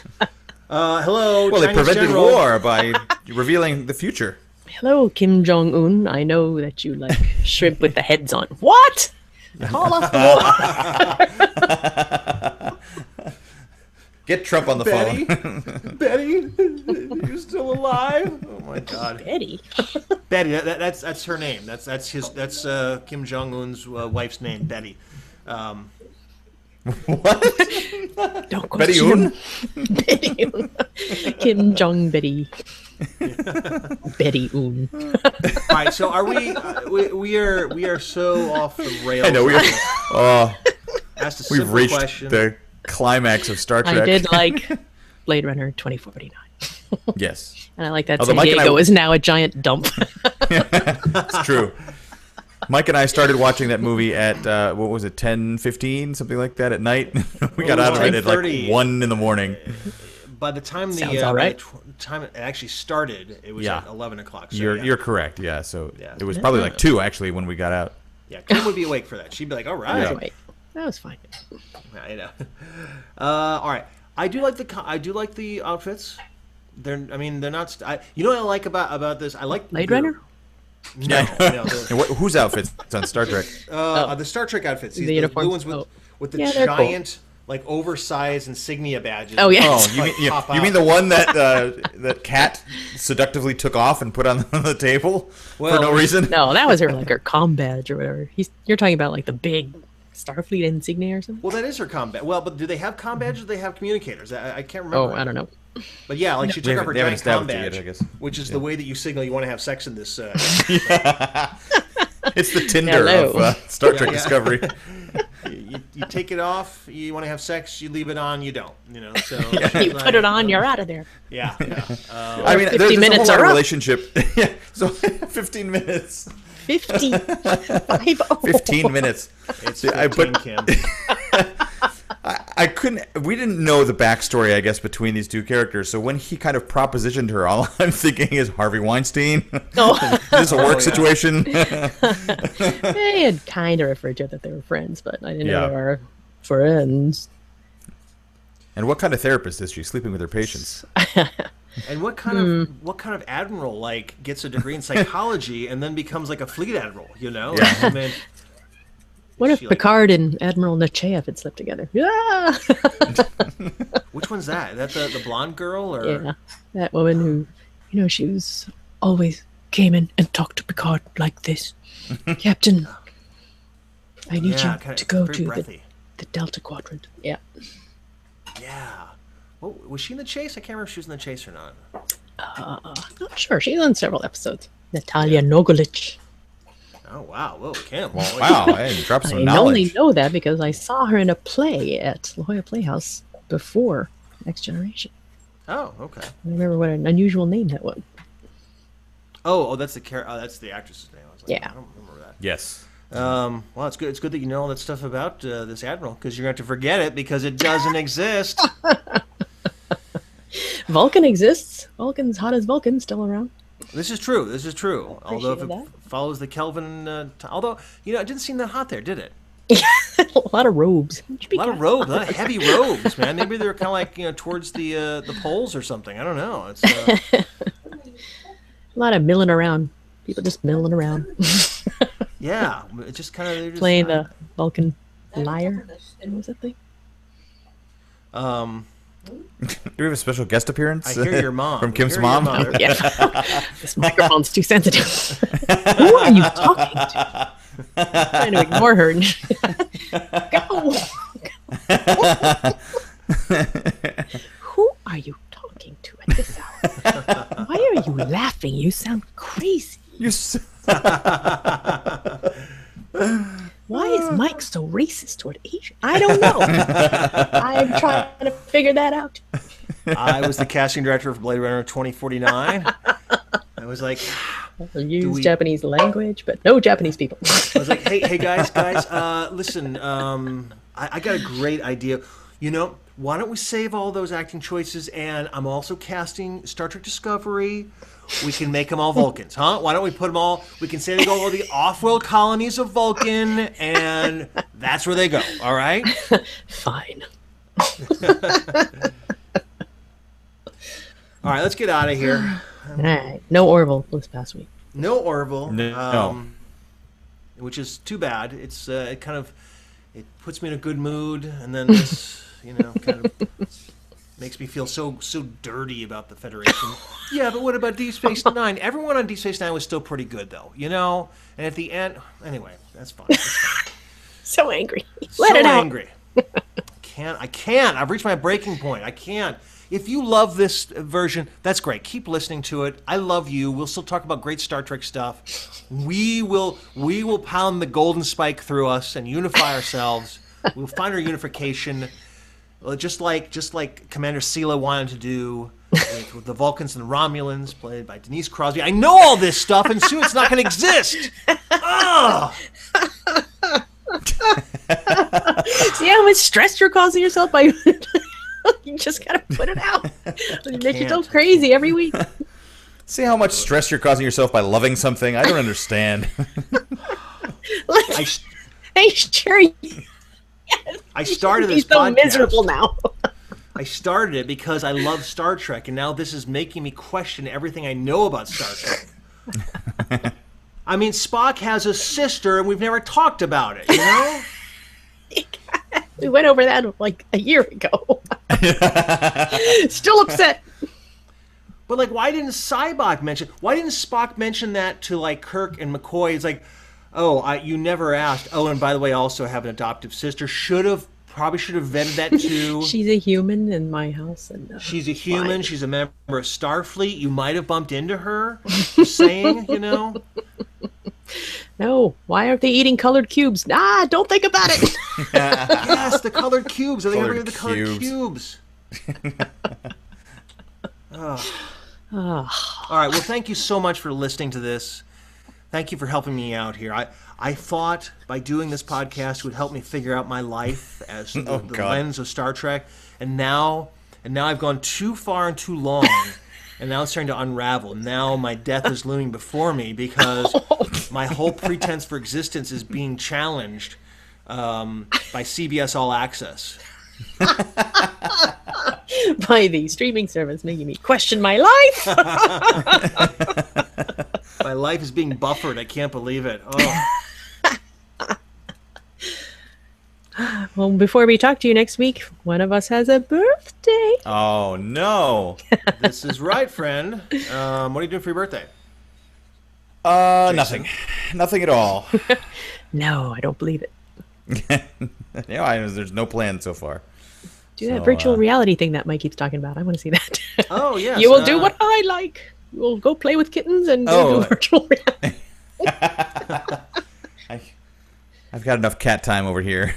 [SPEAKER 2] Hello,
[SPEAKER 1] Well, they
[SPEAKER 2] Chinese
[SPEAKER 1] prevented
[SPEAKER 2] general.
[SPEAKER 1] war by revealing the future.
[SPEAKER 3] Hello, Kim Jong-un. I know that you like shrimp with the heads on. What? Call off the war.
[SPEAKER 1] Get Trump on the
[SPEAKER 2] Betty?
[SPEAKER 1] phone.
[SPEAKER 2] Betty, you still alive? Oh my God,
[SPEAKER 3] Betty.
[SPEAKER 2] Betty. That's her name. That's Kim Jong Un's wife's name, Betty.
[SPEAKER 1] What?
[SPEAKER 3] Don't
[SPEAKER 1] Betty
[SPEAKER 3] question
[SPEAKER 1] Un?
[SPEAKER 3] him. Betty Un. Kim Jong Betty. Betty Un.
[SPEAKER 2] All right, so are we are so off the rails.
[SPEAKER 1] I know
[SPEAKER 2] Asked a
[SPEAKER 1] we've
[SPEAKER 2] simple
[SPEAKER 1] reached
[SPEAKER 2] question.
[SPEAKER 1] the climax of Star Trek.
[SPEAKER 3] I did like Blade Runner 2049.
[SPEAKER 1] Yes,
[SPEAKER 3] And I like that
[SPEAKER 1] Although
[SPEAKER 3] San
[SPEAKER 1] Mike and
[SPEAKER 3] Diego
[SPEAKER 1] I-
[SPEAKER 3] is now a giant dump.
[SPEAKER 1] it's true. Mike and I started watching that movie at what was it, 10:15, something like that at night. We got out of it at like
[SPEAKER 2] 10:30.
[SPEAKER 1] 1 in the morning.
[SPEAKER 2] By the time
[SPEAKER 3] Sounds all right.
[SPEAKER 2] time it actually started, it was
[SPEAKER 1] Yeah.
[SPEAKER 2] at 11 o'clock. So
[SPEAKER 1] You're correct. Yeah, so
[SPEAKER 2] Yeah.
[SPEAKER 1] it was probably like 2 actually when we got out.
[SPEAKER 2] yeah, Kim would be awake for that. She'd be like, "All right."
[SPEAKER 3] Wait, that was fine.
[SPEAKER 2] I know. All right. I do like the outfits. They're not. You know what I like about this? I like
[SPEAKER 3] Blade
[SPEAKER 2] the-
[SPEAKER 3] Runner?
[SPEAKER 2] No, no.
[SPEAKER 1] And whose outfits on Star Trek?
[SPEAKER 2] The Star Trek outfits.
[SPEAKER 3] The
[SPEAKER 2] The
[SPEAKER 3] uniforms?
[SPEAKER 2] blue ones
[SPEAKER 3] Oh.
[SPEAKER 2] with the
[SPEAKER 3] Yeah, they're cool.
[SPEAKER 2] giant, like oversized insignia badges.
[SPEAKER 3] Oh, yeah.
[SPEAKER 1] Oh, you mean,
[SPEAKER 2] Pop
[SPEAKER 1] you mean
[SPEAKER 2] out.
[SPEAKER 1] the one that that Cat seductively took off and put on the table for no
[SPEAKER 2] Well,
[SPEAKER 1] reason?
[SPEAKER 3] No, that was her comm badge or whatever. You're talking about like the big Starfleet insignia or something?
[SPEAKER 2] Well, that is her combat. Well, but do they have comm badges or do they have communicators? I can't remember.
[SPEAKER 3] Oh, I don't know.
[SPEAKER 2] But yeah, like she took off her
[SPEAKER 1] They haven't
[SPEAKER 2] giant comm
[SPEAKER 1] established it
[SPEAKER 2] badge,
[SPEAKER 1] yet, I guess.
[SPEAKER 2] which is the way that you signal you want to have sex in this.
[SPEAKER 1] It's the Tinder
[SPEAKER 3] Hello.
[SPEAKER 1] of Star Trek
[SPEAKER 2] yeah.
[SPEAKER 1] Discovery.
[SPEAKER 2] you take it off. You want to have sex, you leave it on. You don't. So
[SPEAKER 3] You put it on, you're out of there.
[SPEAKER 2] Yeah.
[SPEAKER 1] I mean,
[SPEAKER 3] 50
[SPEAKER 1] there's a
[SPEAKER 3] minutes
[SPEAKER 1] whole lot
[SPEAKER 3] are
[SPEAKER 1] of
[SPEAKER 3] up.
[SPEAKER 1] relationship. Yeah, so 15 minutes.
[SPEAKER 3] 50.
[SPEAKER 1] 15 minutes.
[SPEAKER 2] It's
[SPEAKER 1] See,
[SPEAKER 2] 15, Kim.
[SPEAKER 1] I couldn't. We didn't know the backstory, I guess, between these two characters. So when he kind of propositioned her, all I'm thinking is Harvey Weinstein.
[SPEAKER 3] Oh.
[SPEAKER 1] Is this a work situation?
[SPEAKER 3] They had kind of referred to it that they were friends, but I didn't know
[SPEAKER 1] Yeah.
[SPEAKER 3] they were friends.
[SPEAKER 1] And what kind of therapist is she? Sleeping with her patients.
[SPEAKER 2] And what kind of admiral gets a degree in psychology and then becomes like a fleet admiral?
[SPEAKER 1] Yeah.
[SPEAKER 2] I mean,
[SPEAKER 3] What if
[SPEAKER 2] she,
[SPEAKER 3] Picard and Admiral Nechayev had slept together? Yeah.
[SPEAKER 2] which one's that? Is that the blonde girl or?
[SPEAKER 3] Yeah. That woman who, she was always came in and talked to Picard like this. Captain, I need
[SPEAKER 2] Yeah,
[SPEAKER 3] you to go
[SPEAKER 2] very
[SPEAKER 3] to
[SPEAKER 2] breathy.
[SPEAKER 3] the Delta Quadrant. Yeah.
[SPEAKER 2] Yeah. Well, was she in the chase? I can't remember if she was in the chase or not.
[SPEAKER 3] Not sure. She's on several episodes. Natalia Nogulich.
[SPEAKER 2] Oh wow! Whoa, Kim.
[SPEAKER 1] Wow, hey, drop some
[SPEAKER 3] I
[SPEAKER 1] knowledge.
[SPEAKER 3] only know that because I saw her in a play at La Jolla Playhouse before Next Generation.
[SPEAKER 2] Oh, okay.
[SPEAKER 3] I remember what an unusual name that was.
[SPEAKER 2] Oh, that's that's the actress's name. I was like,
[SPEAKER 3] Yeah.
[SPEAKER 2] I don't remember that.
[SPEAKER 1] Yes.
[SPEAKER 2] Well, it's good. It's good that you know all that stuff about this admiral because you're going to have to forget it because it doesn't exist.
[SPEAKER 3] Vulcan exists. Vulcan's hot as Vulcan, still around.
[SPEAKER 2] This is true. This is true. Although if it
[SPEAKER 3] Appreciate
[SPEAKER 2] follows the Kelvin, although it didn't seem that hot there, did it?
[SPEAKER 3] A lot of robes.
[SPEAKER 2] A lot of robes, a lot of heavy robes, man. Maybe they were kind of like towards the poles or something. I don't know. It's
[SPEAKER 3] A lot of milling around. People just milling around.
[SPEAKER 2] yeah. It just kind of
[SPEAKER 3] Playing the Vulcan liar. What was that thing?
[SPEAKER 1] Do we have a special guest appearance?
[SPEAKER 2] I hear your mom.
[SPEAKER 1] From
[SPEAKER 2] I
[SPEAKER 1] Kim's
[SPEAKER 2] hear your
[SPEAKER 1] mom?
[SPEAKER 2] mother.
[SPEAKER 3] Yeah. This microphone's too sensitive. Who are you talking to? I'm trying to ignore her. Go. Who are you talking to at this hour? Why are you laughing? You sound crazy.
[SPEAKER 1] You s-
[SPEAKER 3] Why is Mike so racist toward Asian? I don't know. I'm trying to figure that out.
[SPEAKER 2] I was the casting director for Blade Runner 2049. I was like,
[SPEAKER 3] I'll use
[SPEAKER 2] we-
[SPEAKER 3] Japanese language, but no Japanese people.
[SPEAKER 2] I was like, hey guys, listen, I got a great idea. Why don't we save all those acting choices? And I'm also casting Star Trek Discovery. We can make them all Vulcans, huh? Why don't we put them all? We can say they go all the off-world colonies of Vulcan, and that's where they go. All right.
[SPEAKER 3] Fine.
[SPEAKER 2] All right, let's get out of here.
[SPEAKER 3] All right. No Orville this past week.
[SPEAKER 2] No Orville.
[SPEAKER 1] No.
[SPEAKER 2] Which is too bad. It's it puts me in a good mood, and then this kind of makes me feel so dirty about the Federation. Yeah, but what about Deep Space Nine? Everyone on Deep Space Nine was still pretty good, though. And at the end, anyway, that's fine. That's fine.
[SPEAKER 3] So angry. Let it out.
[SPEAKER 2] Angry. I can't. I've reached my breaking point. I can't. If you love this version, that's great. Keep listening to it. I love you. We'll still talk about great Star Trek stuff. We will pound the golden spike through us and unify ourselves. We'll find our unification, just like Commander Sela wanted to do with the Vulcans and the Romulans, played by Denise Crosby. I know all this stuff, and soon it's not going to exist. Ugh.
[SPEAKER 3] See how much stress you're causing yourself by. You just gotta put it out. You make yourself crazy every week.
[SPEAKER 1] See how much stress you're causing yourself by loving something? I don't understand.
[SPEAKER 3] Hey, Sherry.
[SPEAKER 2] I started
[SPEAKER 3] He's
[SPEAKER 2] this
[SPEAKER 3] so
[SPEAKER 2] podcast.
[SPEAKER 3] miserable now.
[SPEAKER 2] I started it because I love Star Trek, and now this is making me question everything I know about Star Trek. I mean, Spock has a sister, and we've never talked about it,
[SPEAKER 3] We went over that like a year ago. Still upset.
[SPEAKER 2] But, why didn't Why didn't Spock mention that to, Kirk and McCoy? It's like, oh, you never asked. Oh, and by the way, I also have an adoptive sister. Probably should have vetted that too.
[SPEAKER 3] She's a human in my house. And
[SPEAKER 2] She's a human.
[SPEAKER 3] fine.
[SPEAKER 2] She's a member of Starfleet. You might have bumped into her. Just saying,
[SPEAKER 3] No, why aren't they eating colored cubes? Ah, don't think about it.
[SPEAKER 2] Yes, the colored cubes. Are they going to bring the colored
[SPEAKER 1] Cubes.
[SPEAKER 2] cubes? All right. Well, thank you so much for listening to this. Thank you for helping me out here. I thought by doing this podcast would help me figure out my life as the
[SPEAKER 1] God.
[SPEAKER 2] lens of Star Trek, and now I've gone too far and too long, and now it's starting to unravel. Now my death is looming before me because my whole pretense for existence is being challenged by CBS All Access.
[SPEAKER 3] By the streaming service making me question my life.
[SPEAKER 2] My life is being buffered. I can't believe it. Oh.
[SPEAKER 3] Well, before we talk to you next week, one of us has a birthday.
[SPEAKER 1] Oh, no.
[SPEAKER 2] This is right, friend. What are you doing for your birthday?
[SPEAKER 1] Nothing. Nothing at all.
[SPEAKER 3] No, I don't believe it.
[SPEAKER 1] There's no plan so far.
[SPEAKER 3] Do that virtual reality thing that Mike keeps talking about. I want to see that.
[SPEAKER 2] Oh, yes.
[SPEAKER 3] You will do what I like. You will go play with kittens and go do virtual reality.
[SPEAKER 1] I've got enough cat time over here.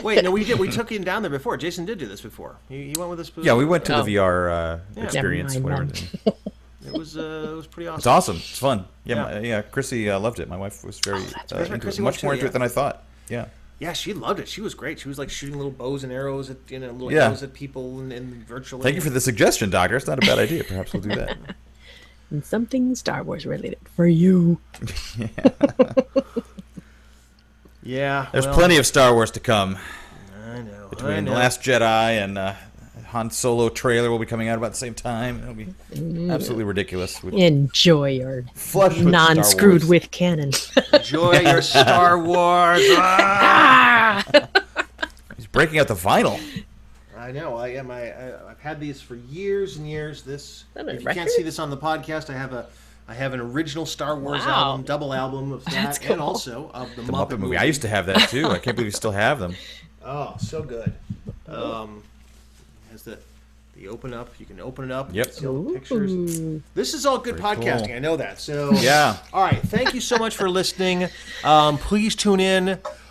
[SPEAKER 2] Wait, no, we did. We took him down there before. Jason did do this before. He went with us.
[SPEAKER 1] Yeah, we went to the VR experience.
[SPEAKER 3] Never mind,
[SPEAKER 1] Whatever.
[SPEAKER 2] It was pretty awesome.
[SPEAKER 1] It's awesome. It's fun. Yeah, Chrissy loved it. My wife was very
[SPEAKER 2] right.
[SPEAKER 1] into
[SPEAKER 2] Chrissy
[SPEAKER 1] it. Much
[SPEAKER 2] was
[SPEAKER 1] more
[SPEAKER 2] too,
[SPEAKER 1] into it than I thought. Yeah.
[SPEAKER 2] Yeah, she loved it. She was great. She was like shooting little bows and arrows at little
[SPEAKER 1] Yeah.
[SPEAKER 2] arrows at people and virtually.
[SPEAKER 1] Thank you for the suggestion, Doctor. It's not a bad idea. Perhaps we'll do that.
[SPEAKER 3] And something Star Wars related for you.
[SPEAKER 2] Yeah.
[SPEAKER 1] There's plenty of Star Wars to come.
[SPEAKER 2] I know.
[SPEAKER 1] Between The Last Jedi and Han Solo trailer will be coming out about the same time. It'll be absolutely ridiculous.
[SPEAKER 3] Enjoy your
[SPEAKER 1] Flush with
[SPEAKER 3] non-screwed
[SPEAKER 1] Star Wars.
[SPEAKER 3] with canon.
[SPEAKER 2] Enjoy your Star Wars.
[SPEAKER 1] He's breaking out the vinyl.
[SPEAKER 2] I know. I've had these for years and years.
[SPEAKER 3] that a
[SPEAKER 2] If you
[SPEAKER 3] record?
[SPEAKER 2] can't see this on the podcast, I have an original Star Wars
[SPEAKER 3] Wow.
[SPEAKER 2] album, double album of that,
[SPEAKER 3] That's
[SPEAKER 2] and
[SPEAKER 3] cool.
[SPEAKER 2] also of the
[SPEAKER 1] The Muppet movie. I used to have that too. I can't believe you still have them.
[SPEAKER 2] Oh, so good. Has the open up. You can open it up.
[SPEAKER 1] Yep.
[SPEAKER 2] See all the pictures.
[SPEAKER 3] Ooh.
[SPEAKER 2] This is all good
[SPEAKER 1] Pretty
[SPEAKER 2] podcasting.
[SPEAKER 1] cool.
[SPEAKER 2] I know that. So
[SPEAKER 1] Yeah.
[SPEAKER 2] All right. Thank you so much for listening. Please tune in.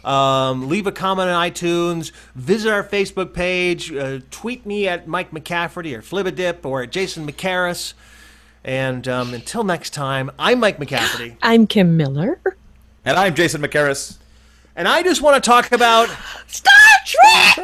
[SPEAKER 2] Leave a comment on iTunes. Visit our Facebook page. Tweet me at Mike McCafferty or Flibadip or at Jason McCarris. And until next time, I'm Mike McCafferty.
[SPEAKER 3] I'm Kim Miller.
[SPEAKER 1] And I'm Jason McCarris.
[SPEAKER 2] And I just want to talk about
[SPEAKER 3] Star Trek!